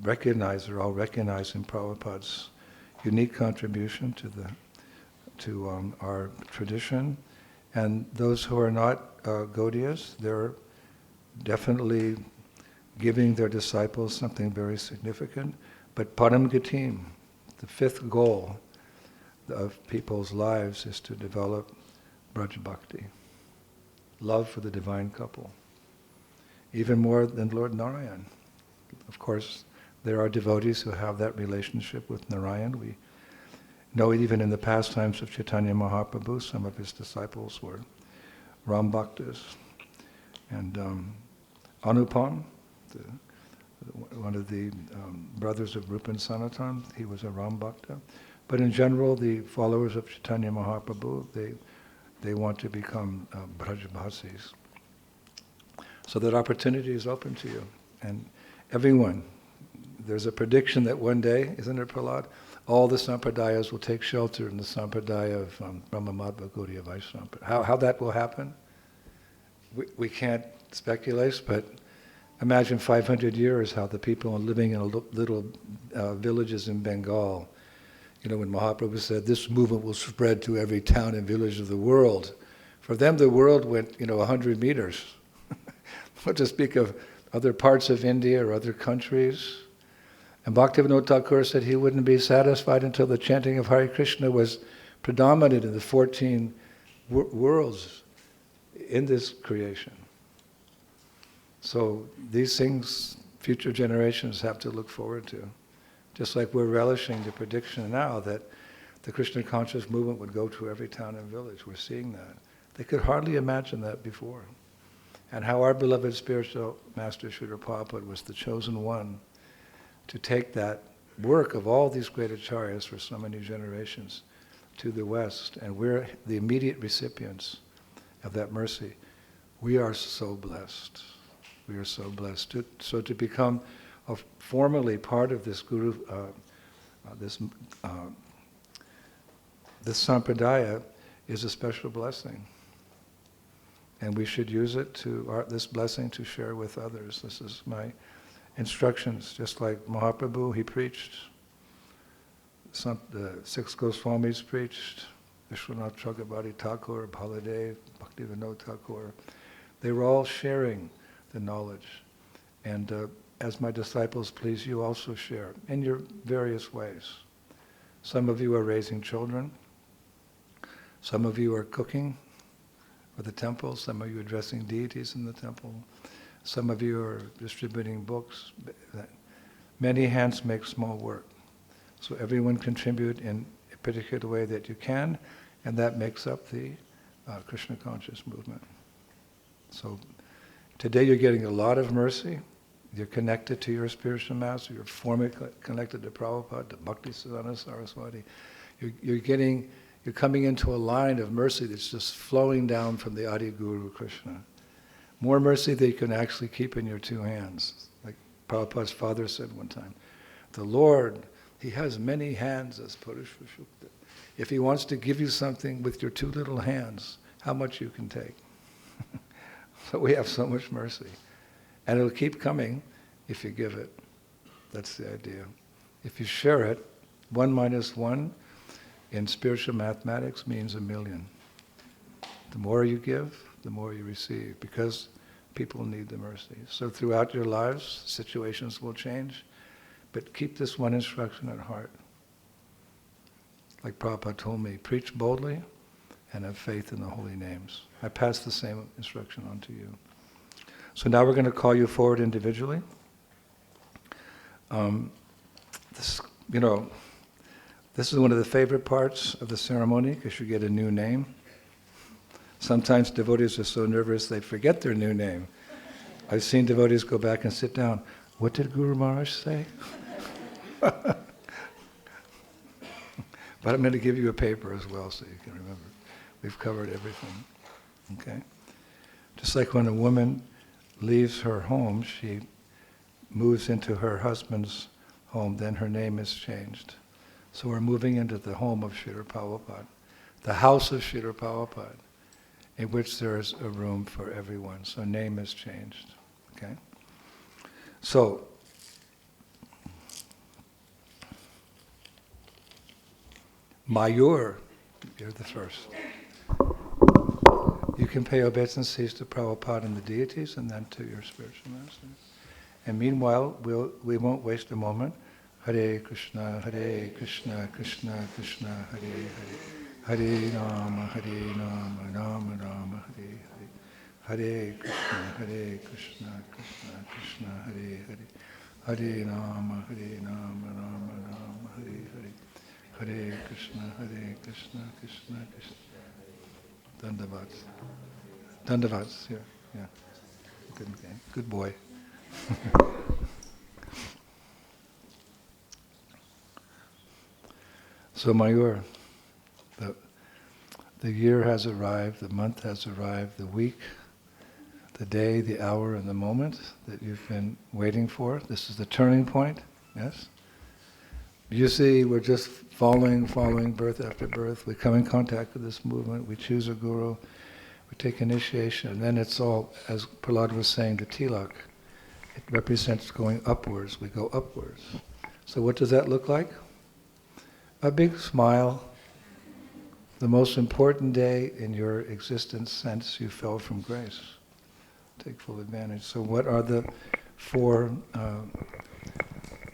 recognize, are all recognized in Prabhupada's unique contribution to our tradition. And those who are not Gaudiyas, they're definitely giving their disciples something very significant. But Param Gatim, the fifth goal of people's lives, is to develop Braj Bhakti, love for the divine couple, even more than Lord Narayan. Of course, there are devotees who have that relationship with Narayan. We know even in the pastimes of Chaitanya Mahaprabhu, some of his disciples were Ram Bhaktas. And Anupam, one of the brothers of Rupa and Sanatan, he was a Ram Bhakta. But in general, the followers of Chaitanya Mahaprabhu, they want to become Brajbasis. So that opportunity is open to you. And everyone, there's a prediction that one day, isn't it, Prahlad? All the sampradayas will take shelter in the sampradaya of Brahma-Madhva Gaudiya Vaishnava. How that will happen, we can't speculate, but imagine 500 years how the people living in little villages in Bengal, when Mahaprabhu said, this movement will spread to every town and village of the world. For them, the world went, 100 meters. What to speak of other parts of India or other countries. And Bhaktivinoda Thakur said he wouldn't be satisfied until the chanting of Hare Krishna was predominant in the 14 worlds in this creation. So these things future generations have to look forward to. Just like we're relishing the prediction now that the Krishna conscious movement would go to every town and village. We're seeing that. They could hardly imagine that before. And how our beloved spiritual master Srila Prabhupada was the chosen one to take that work of all these great acharyas for so many generations to the West. And we're the immediate recipients of that mercy. We are so blessed. We are so blessed. So to become formally part of this Guru, this sampradaya is a special blessing. And we should use it this blessing to share with others. This is my instructions. Just like Mahaprabhu, he preached. The 6 Goswamis preached. Vishwanath Chakrabarti Thakur, Baladev, Bhaktivinoda Thakur. They were all sharing the knowledge. And as my disciples, please you also share in your various ways. Some of you are raising children. Some of you are cooking for the temple. Some of you are addressing deities in the temple. Some of you are distributing books. Many hands make small work. So everyone contribute in a particular way that you can, and that makes up the Krishna conscious movement. So today you're getting a lot of mercy. You're connected to your spiritual master. You're formally connected to Prabhupada, to Bhaktisiddhanta Saraswati. You're coming into a line of mercy that's just flowing down from the Adi Guru Krishna. More mercy that you can actually keep in your 2 hands. Like Prabhupada's father said one time, the Lord He has many hands as Purusha. If he wants to give you something with your two little hands, how much you can take. So we have so much mercy. And it'll keep coming if you give it. That's the idea. If you share it, 1 minus 1 in spiritual mathematics means 1,000,000. The more you give, the more you receive, because people need the mercy. So throughout your lives, situations will change, but keep this one instruction at heart. Like Prabhupada told me, preach boldly and have faith in the holy names. I pass the same instruction on to you. So now we're going to call you forward individually. This is one of the favorite parts of the ceremony, because you get a new name. Sometimes devotees are so nervous they forget their new name. I've seen devotees go back and sit down. What did Guru Maharaj say? But I'm going to give you a paper as well so you can remember. We've covered everything. Okay? Just like when a woman leaves her home, she moves into her husband's home, then her name is changed. So we're moving into the home of Srila Prabhupada, the house of Srila Prabhupada, in which there is a room for everyone. So name is changed. Okay? So, Mayur, you're the first. You can pay obeisances to Prabhupada and the deities, and then to your spiritual master. And meanwhile, we won't waste a moment. Hare Krishna, Krishna Krishna, Hare Hare. Hare Rama, Rama Rama, Hare Hare. Hare Krishna, Krishna Krishna, Hare Hare. Hare Rama, Rama Rama, Hare Hare. Hare Krishna, Krishna Krishna. Dandavats. Dandavats, here, yeah. Good boy. So Mayur, the year has arrived, the month has arrived, the week, the day, the hour, and the moment that you've been waiting for. This is the turning point, yes? You see, we're just following birth after birth. We come in contact with this movement, we choose a guru, we take initiation, and then it's all, as Prahlad was saying, the tilak. It represents going upwards, we go upwards. So what does that look like? A big smile. The most important day in your existence since you fell from grace. Take full advantage. So what are the 4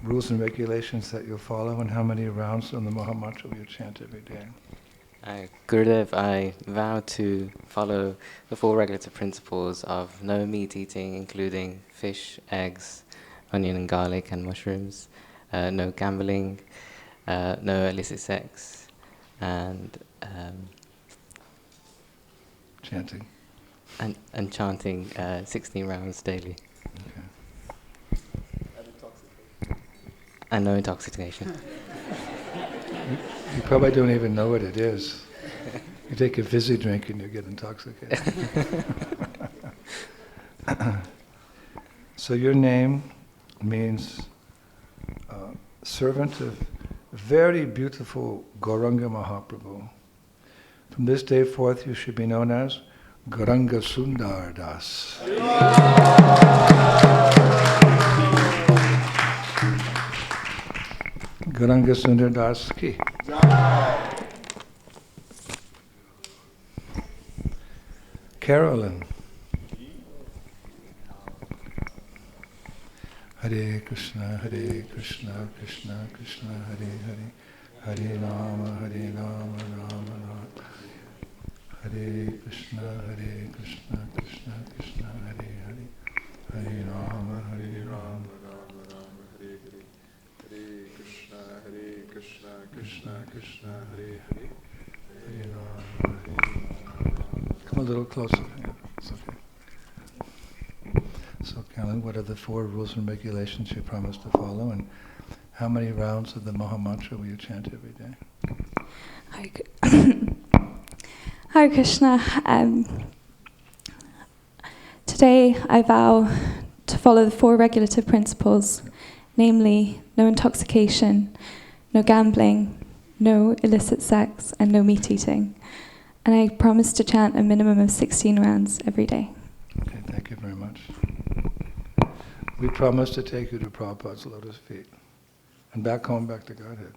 rules and regulations that you'll follow, and how many rounds on the Mahamantra will you chant every day? Gurudev, I vow to follow the 4 regulative principles of no meat eating, including fish, eggs, onion and garlic and mushrooms, no gambling, no illicit sex, and chanting. And chanting 16 rounds daily. Okay. And no intoxication. You probably don't even know what it is. You take a fizzy drink and you get intoxicated. So your name means servant of very beautiful Gauranga Mahaprabhu. From this day forth you should be known as Gauranga Sundar Das. Gauranga Sundar Das ki. Carolyn. Hare Krishna, Krishna Krishna, Hare Hare. Hare Rama, Rama Rama. Hare Krishna, Krishna Krishna, Hare Hare. Hare Rama, Rama Rama, Hare Hare. Hare Krishna, Krishna Krishna, Hare Hare. Hare Rama, Rama. Come a little closer. Yeah, it's okay. So, Carolyn, what are the 4 rules and regulations you promised to follow, and how many rounds of the Mahamantra will you chant every day? Hare Krishna. Today I vow to follow the 4 regulative principles, namely no intoxication, no gambling, no illicit sex, and no meat eating. And I promise to chant a minimum of 16 rounds every day. Okay, thank you very much. We promise to take you to Prabhupada's lotus feet and back home, back to Godhead.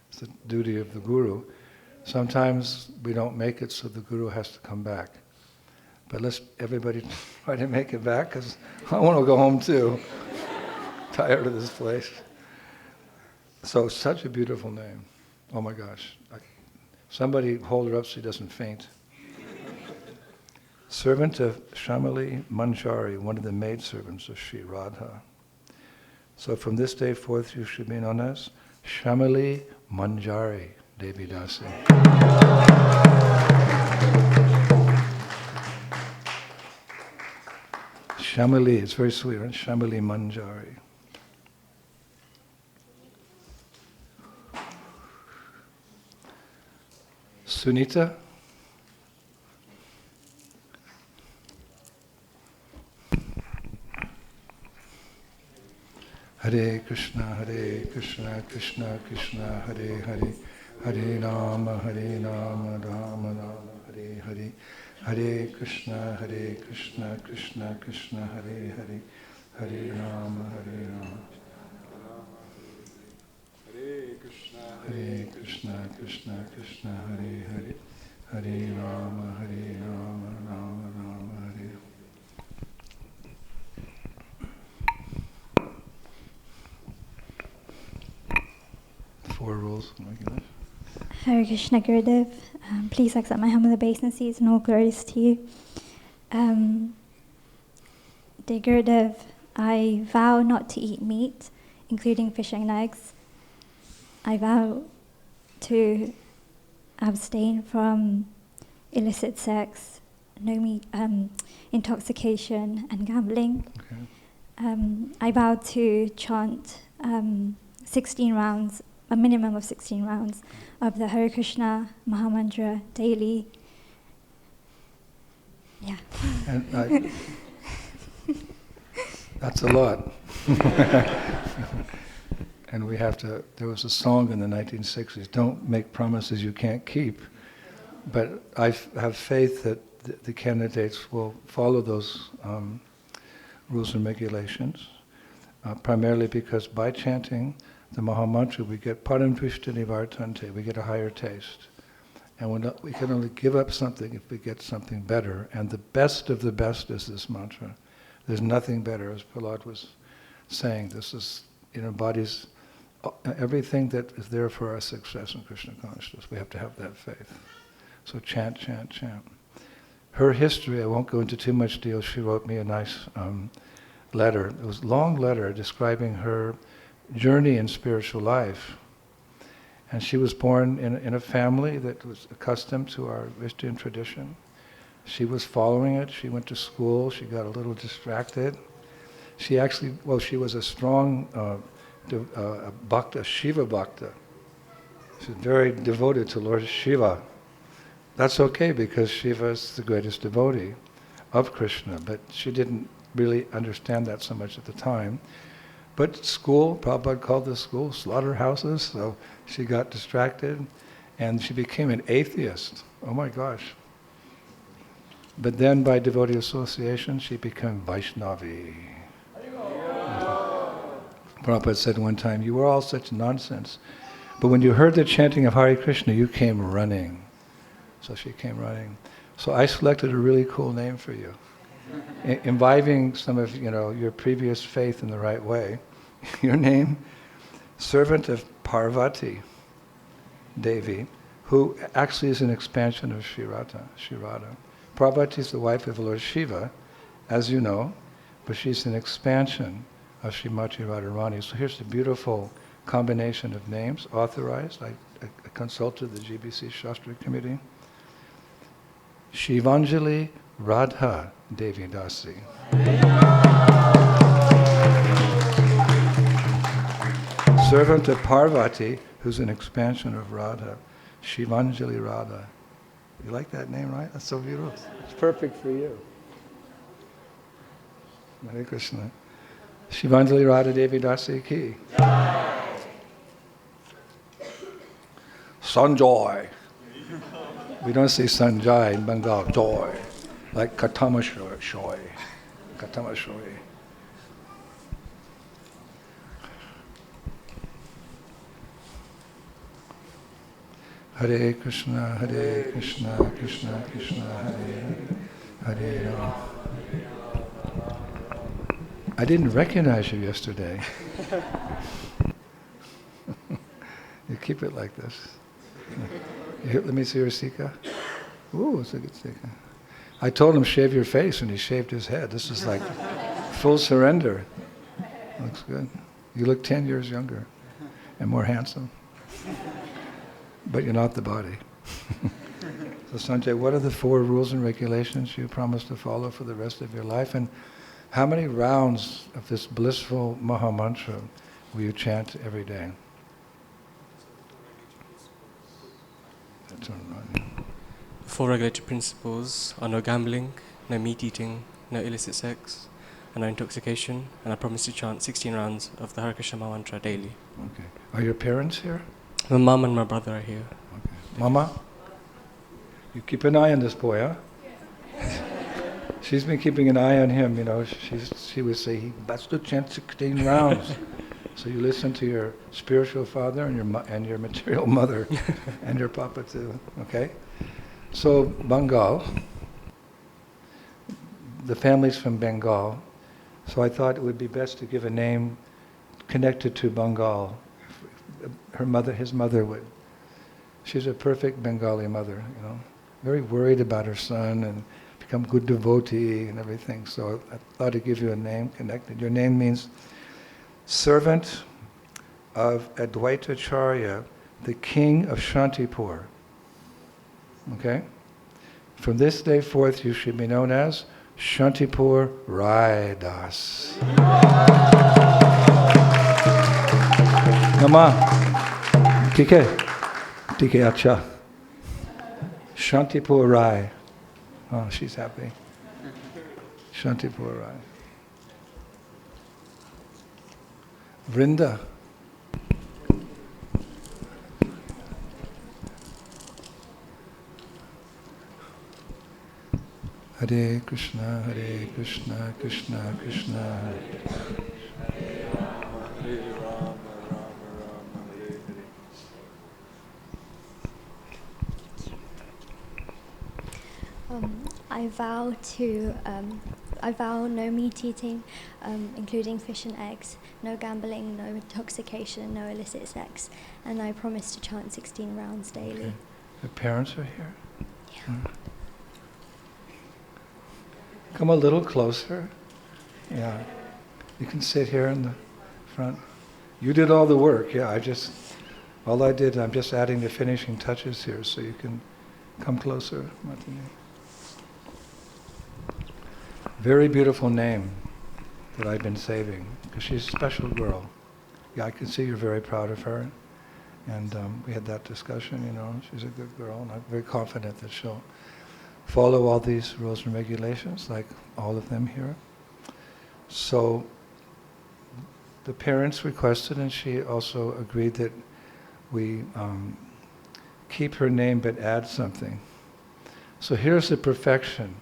It's the duty of the Guru. Sometimes we don't make it, so the Guru has to come back. But let's everybody try to make it back, because I want to go home too. Tired of this place. So, such a beautiful name. Oh my gosh. Somebody hold her up so she doesn't faint. Servant of Shamali Manjari, one of the maidservants of Sri Radha. So from this day forth you should be known as Shamali Manjari Devi Dasi. Shamali, it's very sweet, right? Shamali Manjari. Sunita? Hare Krishna, Krishna Krishna, Hare Hare, Hare Rama, Rama Rama, Hare Hare, Hare Krishna, Krishna Krishna, Hare Hare, Hare Rama, Hare Krishna, Krishna Krishna, Hare Hare, Hare Rama, Rama Rama, Hare. Four rules. Hare Krishna Gurudev, please accept my humble obeisances and all glories to you. Dear Gurudev, I vow not to eat meat, including fish and eggs. I vow to abstain from illicit sex, no meat, intoxication and gambling. Okay. I vow to chant 16 rounds, a minimum of 16 rounds of the Hare Krishna Mahamantra daily. Yeah. And that's a lot. And we have to, there was a song in the 1960s, don't make promises you can't keep. But I have faith that the candidates will follow those rules and regulations, primarily because by chanting the Mahamantra we get param drishtani vartante, we get a higher taste. And we can only give up something if we get something better. And the best of the best is this mantra. There's nothing better, as Prahlad was saying. This is, embodies everything that is there for our success in Krishna consciousness. We have to have that faith. So chant, chant, chant. Her history, I won't go into too much detail. She wrote me a nice letter. It was a long letter describing her journey in spiritual life. And she was born in a family that was accustomed to our Christian tradition. She was following it. She went to school. She got a little distracted. She actually, she was a strong bhakta, Shiva bhakta. She was very devoted to Lord Shiva. That's okay because Shiva is the greatest devotee of Krishna, but she didn't really understand that so much at the time. But school, Prabhupada called the school slaughterhouses, so she got distracted and she became an atheist. Oh my gosh. But then by devotee association, she became Vaishnavi. Prabhupada said one time, you were all such nonsense, but when you heard the chanting of Hare Krishna, you came running. So she came running. So I selected a really cool name for you, imbibing some of your previous faith in the right way. Your name, servant of Parvati Devi, who actually is an expansion of Sri Radha. Parvati is the wife of Lord Shiva, as you know, but she's an expansion of Srimati Radharani. So here's the beautiful combination of names, authorized. I consulted the GBC Shastra Committee. Shivanjali Radha Devi Dasi. Servant of Parvati, who's an expansion of Radha. Shivanjali Radha. You like that name, right? That's so beautiful. It's perfect for you. Hare Krishna. Shivanjali Radha Devi Dasi ki. Sanjoy. We don't say Sanjay in Bengal, joy, like Katama Shoy. Katama Shoy. Hare Krishna, Krishna Krishna, Hare Hare Rama. I didn't recognize you yesterday. You keep it like this. Let me see your sika. Ooh, it's a good sika. I told him shave your face, and he shaved his head. This is like full surrender. Looks good. You look 10 years younger and more handsome. But you're not the body. So Sanjay, what are the 4 rules and regulations you promise to follow for the rest of your life? And how many rounds of this blissful Maha Mantra will you chant every day? The 4 regulatory principles are no gambling, no meat eating, no illicit sex, and no intoxication. And I promise to chant 16 rounds of the Hare Krishna Maha Mantra daily. Okay. Are your parents here? My mum and my brother are here. Okay. Mama, you keep an eye on this boy, huh? She's been keeping an eye on him, you know. She would say, he has to chant 16 rounds. So you listen to your spiritual father and your material mother and your papa too, okay? So Bengal, the family's from Bengal, so I thought it would be best to give a name connected to Bengal. His mother would. She's a perfect Bengali mother, you know, very worried about her son and become good devotee and everything. So I thought I'd give you a name connected. Your name means servant of Advaitacharya, the king of Shantipur. Okay? From this day forth, you should be known as Shantipur Rai Das. Mama, TK Acha. Shantipur Rai. Oh, she's happy. Shantipur Rai. Vrinda. Hare Krishna, Krishna Krishna, Hare I vow no meat eating, including fish and eggs, no gambling, no intoxication, no illicit sex, and I promise to chant 16 rounds daily. Okay. Your parents are here? Yeah. Come a little closer. Yeah. You can sit here in the front. You did all the work, yeah. I'm just adding the finishing touches here, so you can come closer, Martini. Very beautiful name that I've been saving, because she's a special girl. Yeah, I can see you're very proud of her. And we had that discussion, you know, she's a good girl, and I'm very confident that she'll follow all these rules and regulations, like all of them here. So the parents requested, and she also agreed that we keep her name but add something. So here's the perfection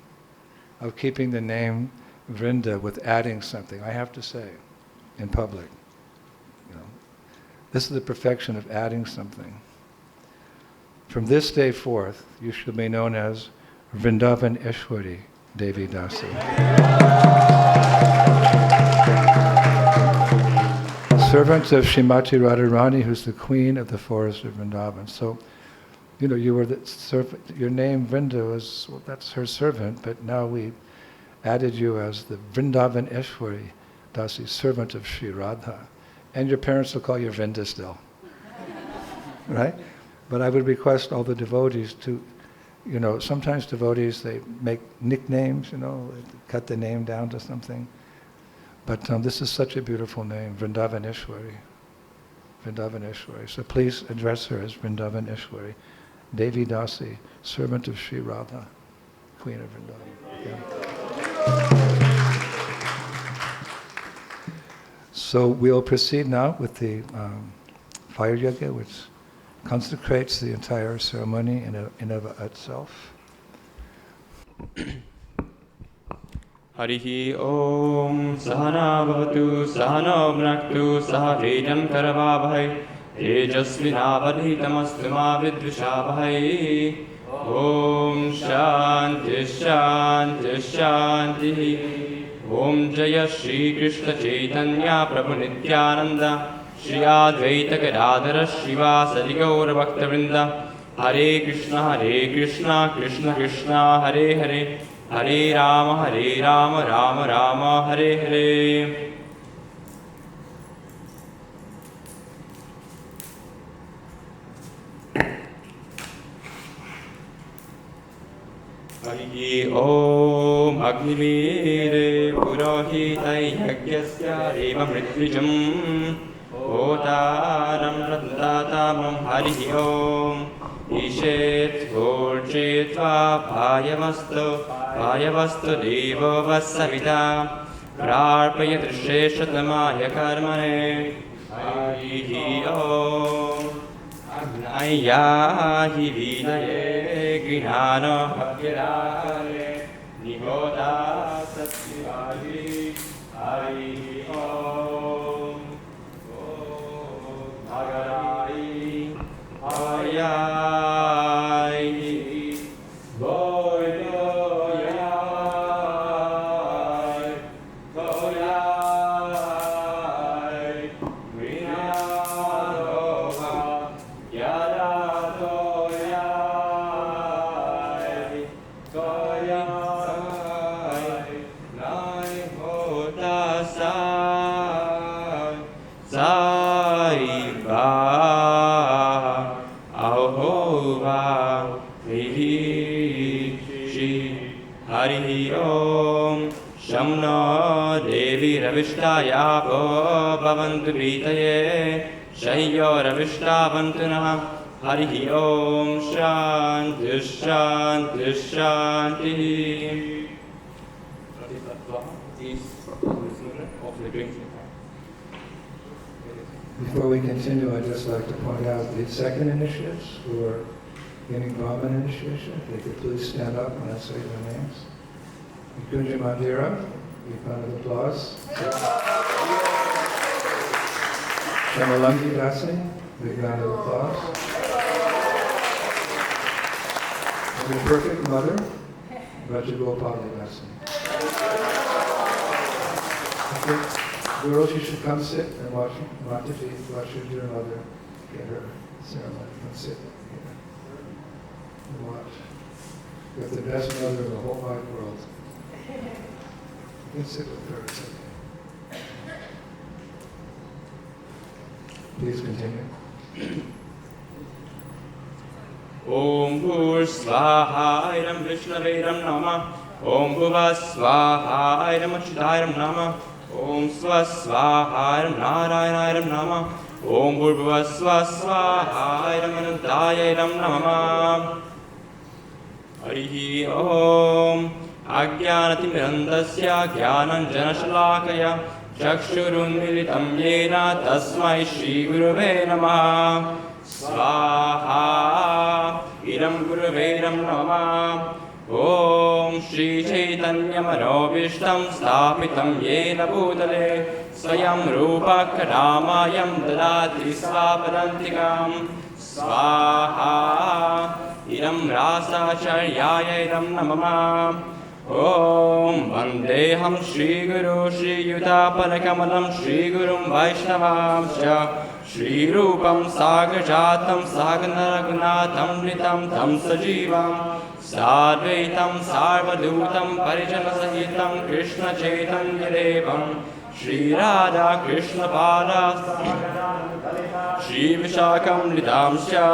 of keeping the name Vrinda with adding something, I have to say, in public. You know, this is the perfection of adding something. From this day forth, you shall be known as Vrindavan Ishwari Devi Dasi. Servant of Shrimati Radharani, who's the queen of the forest of Vrindavan. So, you know, you were the servant, your name Vrinda was, well, that's her servant, but now we added you as the Vrindavan Ishwari Dasi, servant of Sri Radha. And your parents will call you Vrinda still. Right? But I would request all the devotees to, you know, sometimes devotees, they make nicknames, you know, cut the name down to something. But this is such a beautiful name, Vrindavan Ishwari. Vrindavan Ishwari. So please address her as Vrindavan Ishwari. Devi Dasi, servant of Sri Radha, Queen of Vrindavan. Yeah. So we'll proceed now with the fire yoga, which consecrates the entire ceremony in of itself. Harihi Om Sahana Bhavatu Sahana Bhunaktu Saha Vejan Karavavahai Tejasvinavadhitamastu ma vidvishavahai. Om Shanti Shanti Shanti. Om Jaya Shri Krishna Chaitanya Prabhu Nityananda Shri Advaita Gadadhara Shivasadi Gaura Bhakta Vrinda. Hare Krishna Krishna Krishna Hare Hare Hare Rama Rama Rama Hare Hare. Harihi Om Agnivire Purohitai Yagyasya Reva Mritrijam Otaram Ratatatam Harihi Om Ishet Gorjitva Bhayavastu Devo Vasavita Prarpaya Trisheshatamaya Karmane. Harihi Om Agnayahi Vidaye Gnana Bhagyarare Nihoda Satyavadi. Harihi Om Bhagarai Ayai Ravishtaya bhavantu pritaye Shayyo Ravishtavantu naha. Harihi Om Shanti Shanti Shanti. Before we continue, I'd just like to point out the second initiates who are getting Brahman initiation. If they could please stand up when I say their names. Nikunja Mandira, big round of applause. Shamalangi Dasi, big round of applause. And the perfect mother, Rajagopali Dasi. Girls, you should come sit and watch your feet, watch your dear mother get her ceremony. Come sit here and watch. You have the best mother in the whole wide world. You can sit with her, it's okay. Please continue. Om Bhur Svaha Iram Vishnavairam Nama. Om Bhuva Svaha Iram Achyutairam Nama. Om Sva Svaha Iram Narayana Nama. Om Bhurva Svaha Iram Anantaya Iram Nama. Harihi Om Ajnanatimrandasya Jnananjana Shalakaya Chakshurunmilitam Yena Tasmai Shri Gurave Namah. Svaha Iram Gurave Namah. Om Shri Chaitanya Manobishtam Stapitam Yena Bhutale Swayam Rupa Karamayam Dadati Svapadantikam. Svaha Iram Rasa Charyaya Iram Namama. Om Vandeham Shri Guru Shri Yutapalakamalam Shri Gurum Vaishnavamsya Shri Rupam Sagrajatam Saganaragnatam Nitam Tam Sajivam Sadvaitam Sarvadutam Parijana Sahitam Krishna Chaitanya Devam Shri Radha Krishna Pada Shri Vishakam Nidamsya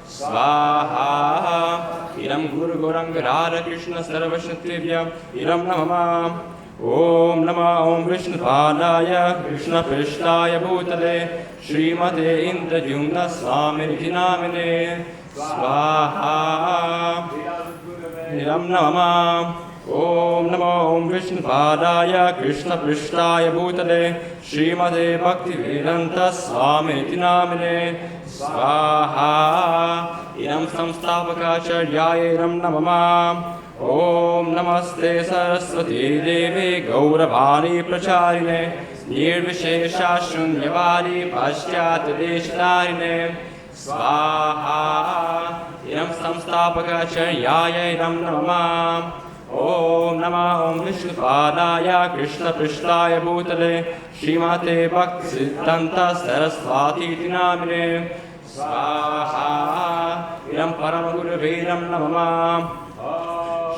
Svaha Iram Guru Goranga Radha Krishna Sarvashatrivya Iram Namama. Om Nama Om Vishnu Padaya Krishna Prishtaya Bhutale Srimate Indrayumna Swami Namine. Svaha Iram Namama. ॐ नमो ॐ विष्णुपादाय कृष्णपृष्ठाय भूतले श्रीमते भक्तिवेदान्त स्वामिनिति नामिने स्वाहा इदं संस्थापकाचार्याय नमः ॐ नमस्ते सरस्वती देवे गौरवाणी प्रचारिणे निर्विशेषा शून्यवादी पाश्चात्यदेशतारिणे स्वाहा इदं संस्थापकाचार्याय नमः ॐ नमः ॐ विष्णुपादाय कृष्णपृष्ठाय भूतले श्रीमते भक्तिसिद्धान्त सरस्वतीति नामिने स्वाहा इदं परमगुरुवे नमः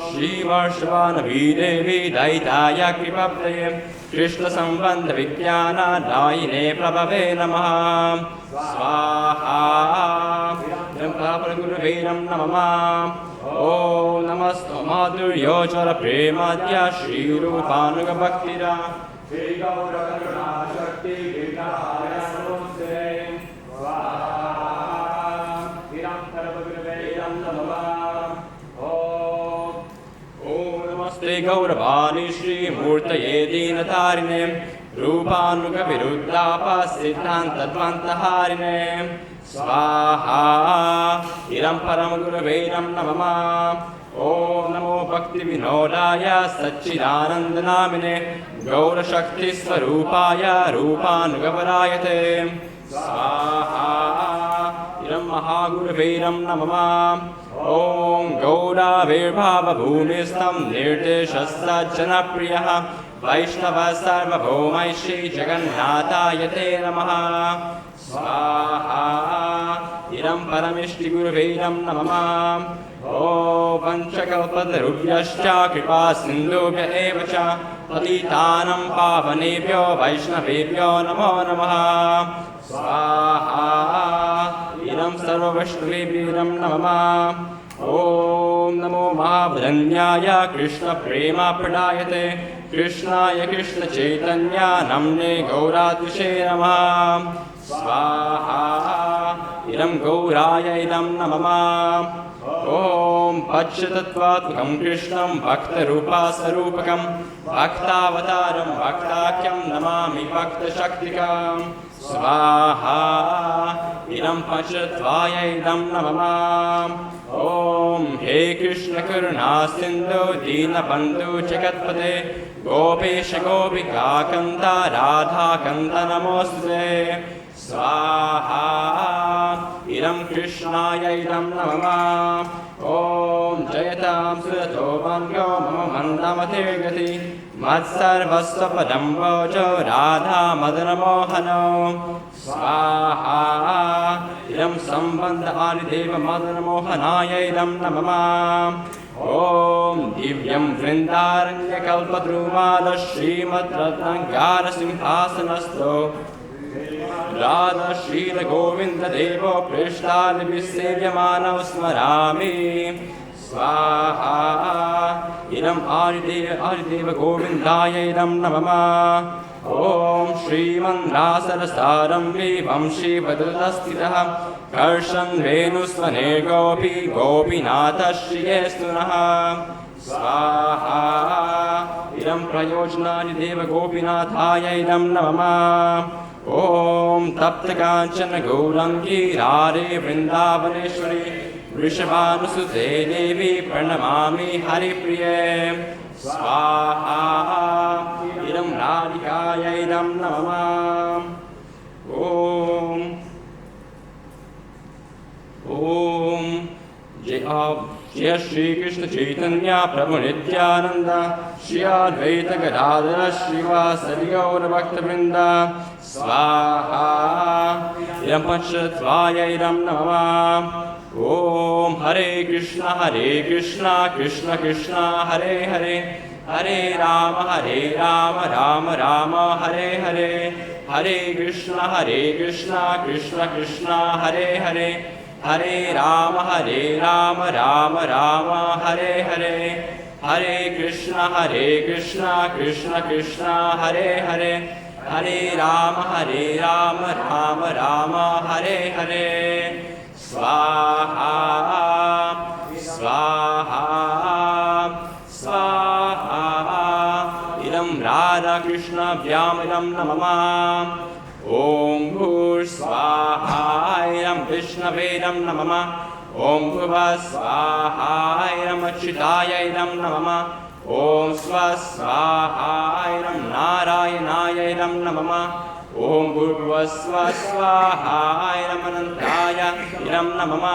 श्रीवर्षवानवीदेवी दैताय कृपब्दये कृष्णसम्बन्धविज्ञानदायिने प्रभवे नमः स्वाहा इदं परमगुरुवे नमः ॐ नमस्तु माधुर्योज्वल प्रेमाद्या श्रीरूपानुगभक्तिरा श्रीगौरकरुणाशक्ति विग्रहाय नमोऽस्ते स्वाहा इदं परमगुरुवे नमः ॐ नमस्ते गौरवाणी श्रीमूर्तये दीनतारिणे रूपानुगविरुद्धापसिद्धान्तद्वन्तहारिणे स्वाहा इदं परमगुरुवे नमः ॐ नमो भक्तिविनोदाय सच्चिदानन्दनामिने गौरशक्तिस्वरूपाय रूपानुगवरायते स्वाहा इदं महागुरुवे नमः ॐ गौराविर्भावभूमिस्थं निर्देशस्य जनप्रियः वैष्णवः सार्वभौमः श्रीजगन्नाथाय ते नमः स्वाहा इदं परमेष्टिगुरुवे नमः ॐ पञ्चकल्पतरुभ्यश्च कृपा सिन्धुभ्य एव च पतितानं पावनेभ्यो वैष्णवेभ्यो नमो नमः स्वाहा इदं सर्ववैष्णवेभ्यो नमः ॐ नमो महावदन्याय कृष्णप्रेमप्रदायते कृष्णाय कृष्णचैतन्य नम्ने गौरातिशे नमः स्वाहा इदं गौराय इदं नमः ॐ पश्यतत्त्वात्मकं कृष्णं भक्तरूपास्वरूपकं भक्तावतारं भक्ताख्यं नमामि भक्तशक्तिकं स्वाहा इदं पश्यत्वाय इदं नमः ॐ हे कृष्ण करुणा सिन्धु दीनबन्धु जगत्पते गोपेश गोपिकान्त राधाकान्त नमोऽस्ते स्वाहा इदं कृष्णाय इदं नमः ॐ जयतां सुरतो मन्यो मम मन्दमतिर्गति मत्सर्वस्वपदं भोजो राधा मदनमोहनो स्वाहा इदं सम्बन्ध आदिदेव मदनमोहनाय इदं नमः ॐ दिव्यं वृन्दारण्यकल्पद्रुमाल श्रीमद्रत्नगारसिंहासनस्थो राधा श्रीलगोविन्ददेवो पृष्ठादिभिः स्मरामि स्वाहा इदम् आदिदेव गोविन्दाय इदं नमः ॐ श्रीमन्दासरसारम्भे वंशीवदुतस्थितः कर्षन् वेणुस्वने गोपी गोपीनाथः श्रियेस्तु नः स्वाहा इदं प्रयोजनादिदेव गोपीनाथाय इदं नमः ॐ तप्तकाञ्चन गौरङ्गी राधे वृन्दावनेश्वरी वृषभानुसुते देवी प्रणमामि हरिप्रिये स्वाहा इदं राधिकाय इदं नमः ॐ जय श्री कृष्ण चैतन्य प्रभु नित्यानंद श्री अद्वैत गदाधर श्रीवासदि गौर भक्तवृंद स्वाहा इदं पंचत्वाय इदं नमः ॐ हरे कृष्ण कृष्ण कृष्ण हरे हरे हरे राम राम राम हरे हरे हरे कृष्ण कृष्ण कृष्ण हरे हरे हरे राम राम राम हरे हरे हरे कृष्ण कृष्ण कृष्ण हरे हरे हरे राम राम राम हरे हरे स्वाहा स्वाहा स्वाहा कृष्णाभ्यामिदं नमः ॐ भूर्स्वाहायं विष्णवेदं नमः ॐ भुवस्वाहायं अच्युतायैदं नमः ॐ स्वस्वाहायं नारायणायैदं नमः ॐ भूर्भुवस्वस्वाहायं अनन्ताय इदं नमः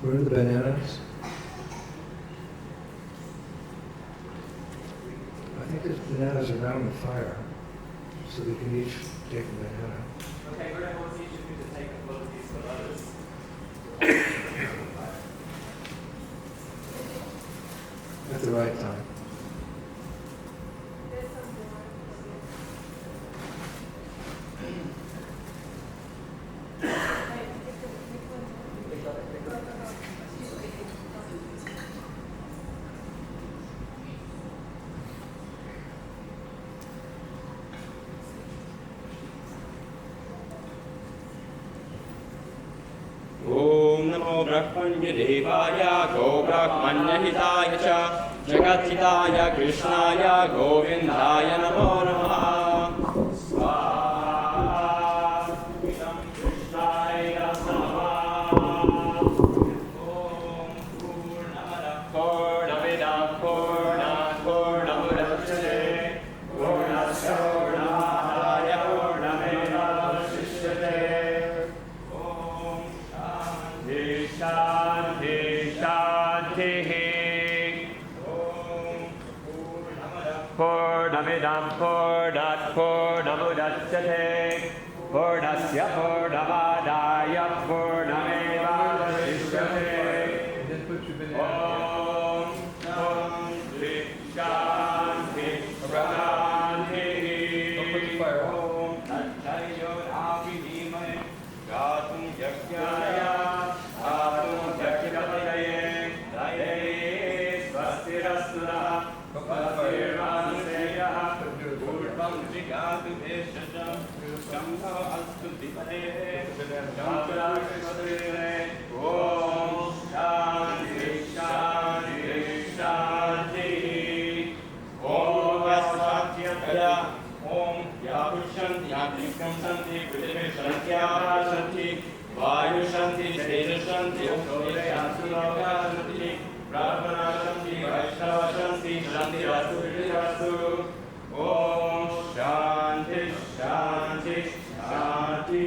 Where are the bananas? I think there's bananas around the fire, so we can each take a banana. Okay, we're going to teach you to take a little piece of others. At the right time. ॐ नमो ब्रह्मण्यदेवाय गोब्राह्मण्यहिताय च जगद्धिताय कृष्णाय गोविन्दाय नमो नमः स्वाहा इदं कृष्णाय नमः ॐ पूर्णमदः पूर्णमिदं पूर्णात् पूर्णमुदच्यते पूर्णस्य पूर्णाय पूर्णमेवावशिष्यते शांति शांति पूर्णमिदं पूर्णात् पूर्णमुदच्यते पूर्णस्य पूर्णमादाय पूर्णमेवावशिष्यते ॐ शांति शांति शांति ॐ तच्छयोरापि धीमहि गातुं यज्ञाय वायुशांति तेजशांति शांति प्रार्थना शांति वैष्णव शांति शांति रास्तु ओम शांति शांति शांति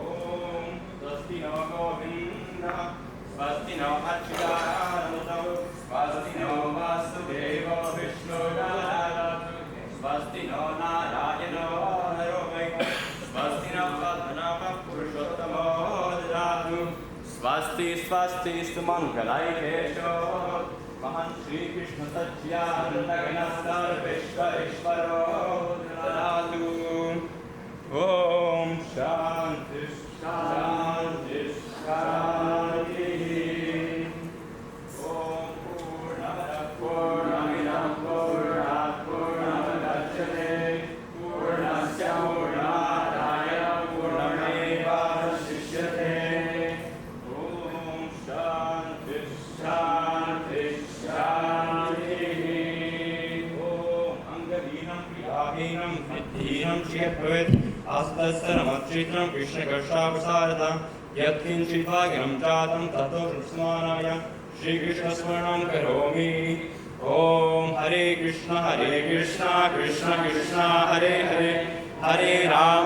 ओम स्वस्ति नो गोविंद स्वस्ति नो अच्युतानंदो स्वस्ति नो वासुदेवो विष्णुदानंदो स्वस्ति नो नारायणो हरो स्वस्ति नो पद्मनाभः पुरुषोत्तमो ददातु स्वस्ति स्वस्ति सुमंगलायकेशो महान श्री कृष्ण सच्चिदानंद सर्वेश्वरेश्वरो ददातु ओम शांति शांति शांति ओम पूर्णमदः पूर्णमिदं पूर्णात् पूर्णमुदच्यते पूर्णस्य पूर्णादाय पूर्णमेवावशिष्यते ओम शांति शांति शांति ओम अंगहीनं क्रियाहीनं विद्धीनं चेत् आस्तस्सरमच्चित्रं कृष्णकर्षावसारतं यत्किञ्चित् भाग्यं जातं ततो स्मरणाय श्रीकृष्णस्मरणं करोमि ॐ हरे Krishna Krishna Krishna Hare Hare Hare Ram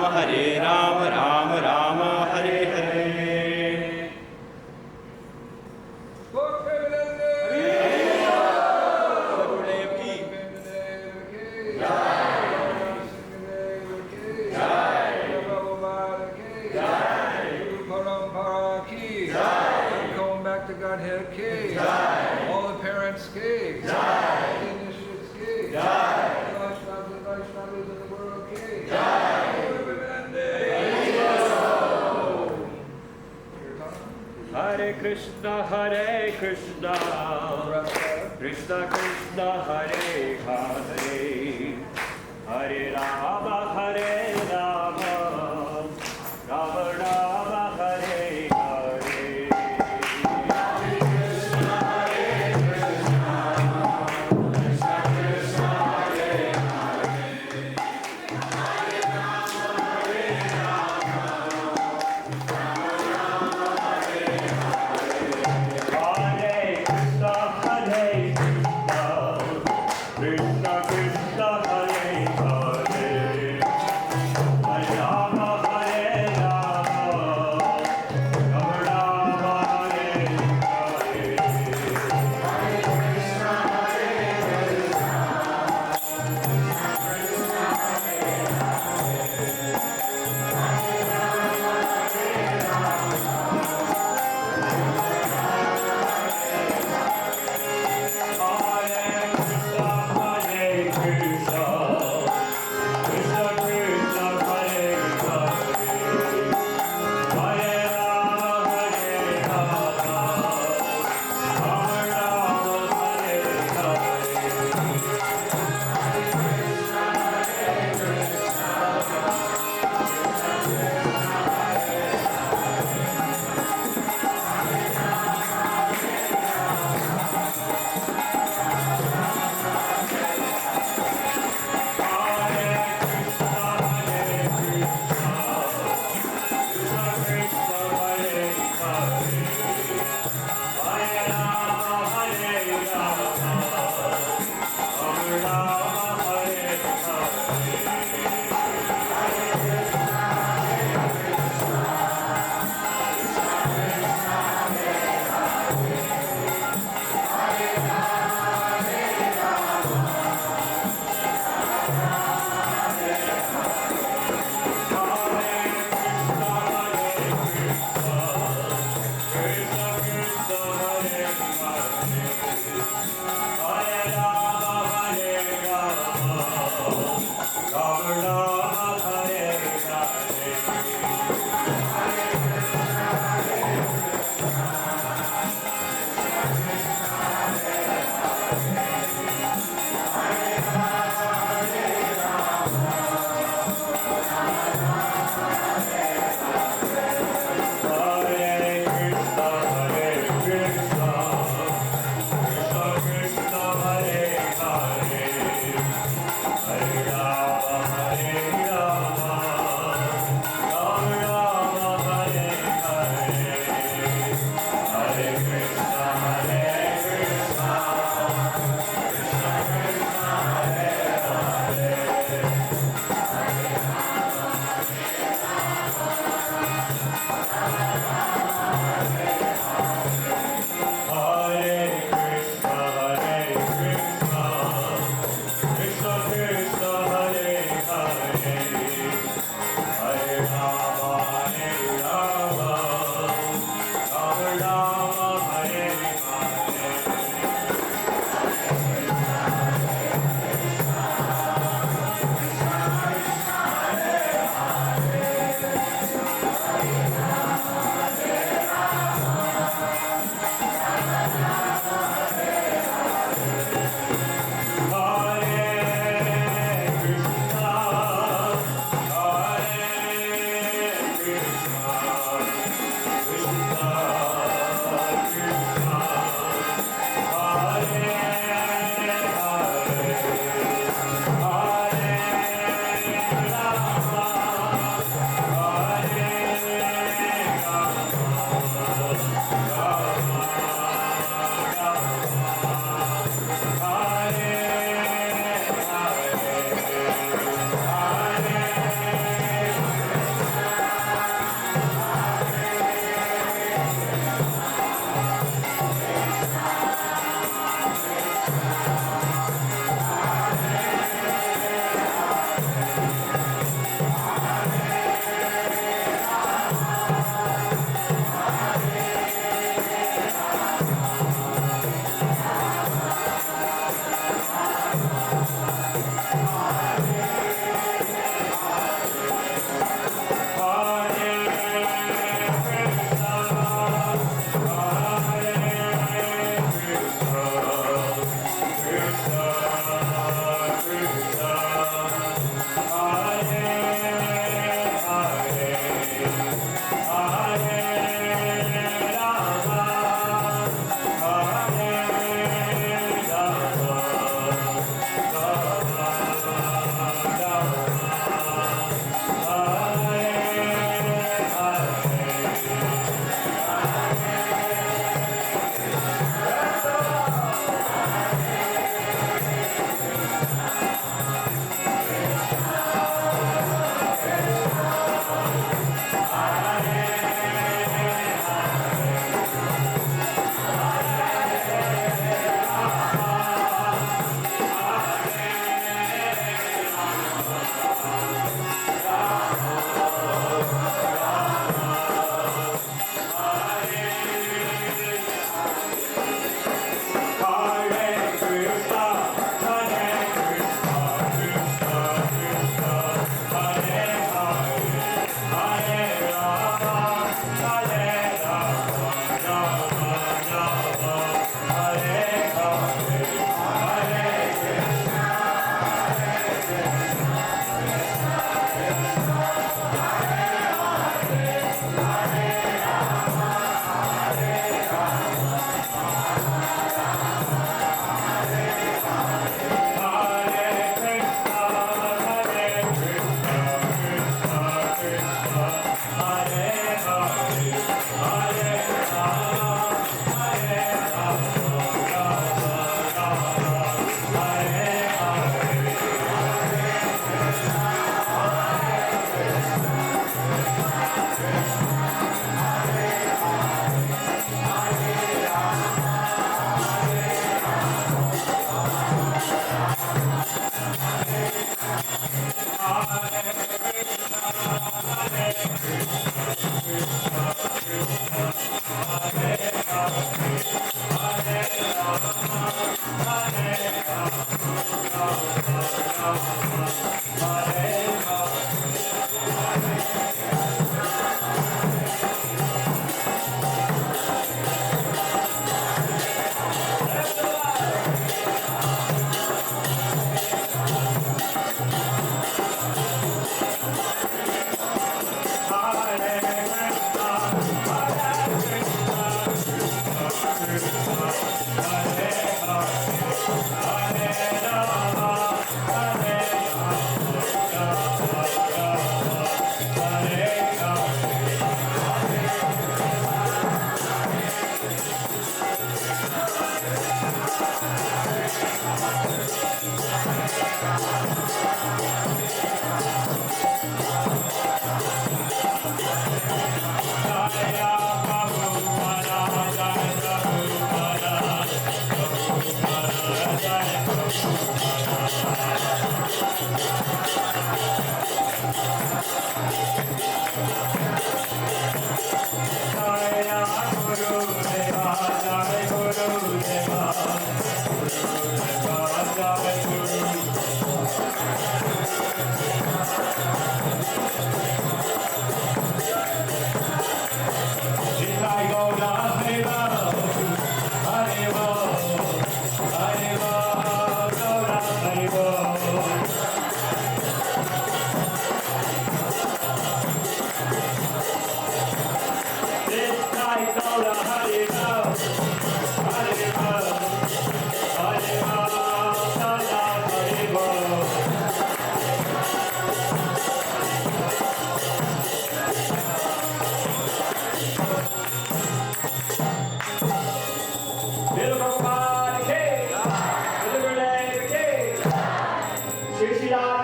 Ram Ram Hare Hare Godhead Ki, all the parents Ki, all the initiates Ki, the Vaishnavas in the world Ki, Hare Krishna, Krishna Krishna Hare Hare Hare Rama Hare Rama Rama Rama Hare Hare Hare Krishna Krishna Krishna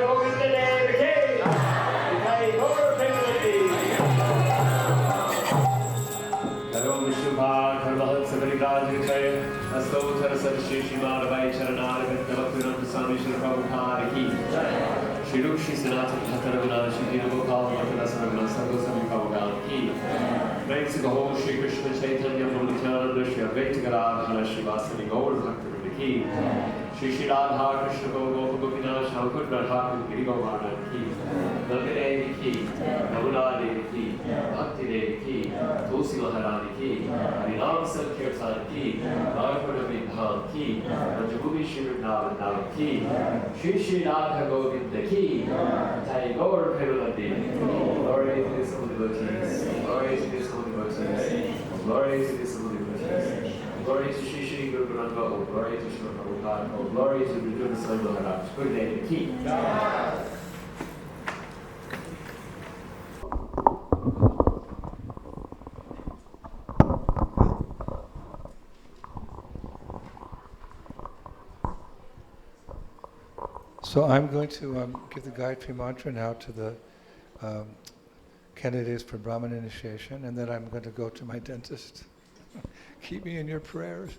Govinda Dev ki. Jai Gaur Premanandi. Hello Vishubha, Dharmahat Savarikaj Jai. Astothar Sarshi Shimar Vai Charanar Bhaktavantam Swami Shri Prabhupada ki. Shri Rushi Sanatana Bhattaraguna Shri Gopal Bhattana Saraguna Sargo Sami Prabhupada ki. Thanks to the whole Shri Krishna Chaitanya Prabhu Nityananda Shri Advaita Gadadhara Shri Vasani Gaur Bhaktavinda ki. Shri Shri Radha Krishna Gopa Gopinath Shalkut Radha Giri Govardhan ki. Nanda Devi ki. Namuna Devi ki. Bhakti Devi ki. Tulsi Maharani ki. Harinam Sankirtan ki. Mayapurna Vindhan ki. Ranjabhumi Shri Vrindavan ki. Shri Shri Radha Govinda ki. Jai Gaur Premanandi. Glory to the holy devotees. Glory to the holy devotees. Glory to the holy devotees. Glory to Shri Shri Guru Granatha. Oh, glory to Shri Prabhupada. Oh, glory to Vijayana Swami Maharaj. Good day, ki. So I'm going to give the Gayatri Mantra now to the candidates for Brahman initiation, and then I'm going to go to my dentist. Keep me in your prayers.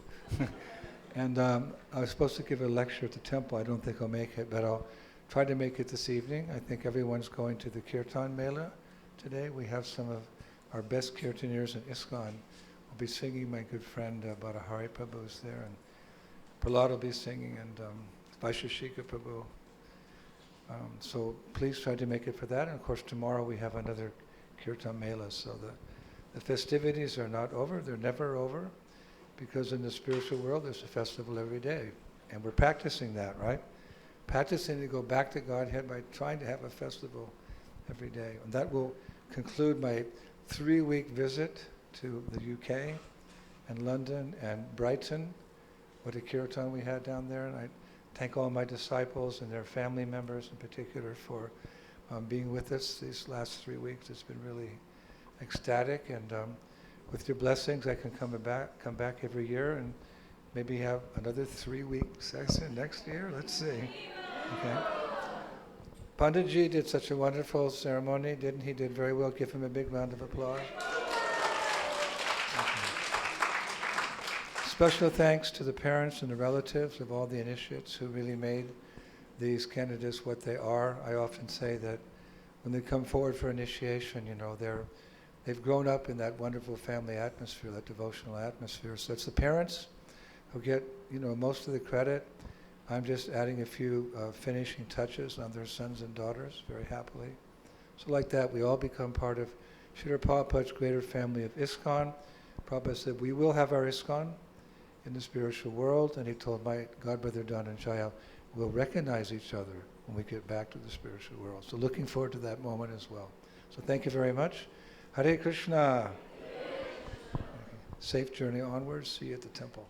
And I was supposed to give a lecture at the temple. I don't think I'll make it, but I'll try to make it this evening. I think everyone's going to the Kirtan Mela today. We have some of our best Kirtaniers in ISKCON. I'll be singing. My good friend Bhattahari Prabhu is there, and Prahlad will be singing, and Vaisheshika Prabhu. So please try to make it for that. And of course tomorrow we have another Kirtan Mela. So the festivities are not over. They're never over, because in the spiritual world there's a festival every day. And we're practicing that, right? Practicing to go back to Godhead by trying to have a festival every day. And that will conclude my 3-week visit to the UK and London and Brighton. What a kirtan we had down there. And I thank all my disciples and their family members in particular for being with us these last 3 weeks. It's been really ecstatic, and with your blessings I can come back every year and maybe have another 3-week session next year. Let's see. Okay. Panditji did such a wonderful ceremony, didn't he? Did very well. Give him a big round of applause. Special thanks to the parents and the relatives of all the initiates who really made these candidates what they are. I often say that when they come forward for initiation, they've grown up in that wonderful family atmosphere, that devotional atmosphere. So it's the parents who get, most of the credit. I'm just adding a few finishing touches on their sons and daughters very happily. So like that, we all become part of Srila Prabhupada's greater family of ISKCON. Prabhupada said, we will have our ISKCON in the spiritual world, and he told my godbrother Dhananjaya, we'll recognize each other when we get back to the spiritual world. So looking forward to that moment as well. So thank you very much. Hare Krishna. Safe journey onwards. See you at the temple.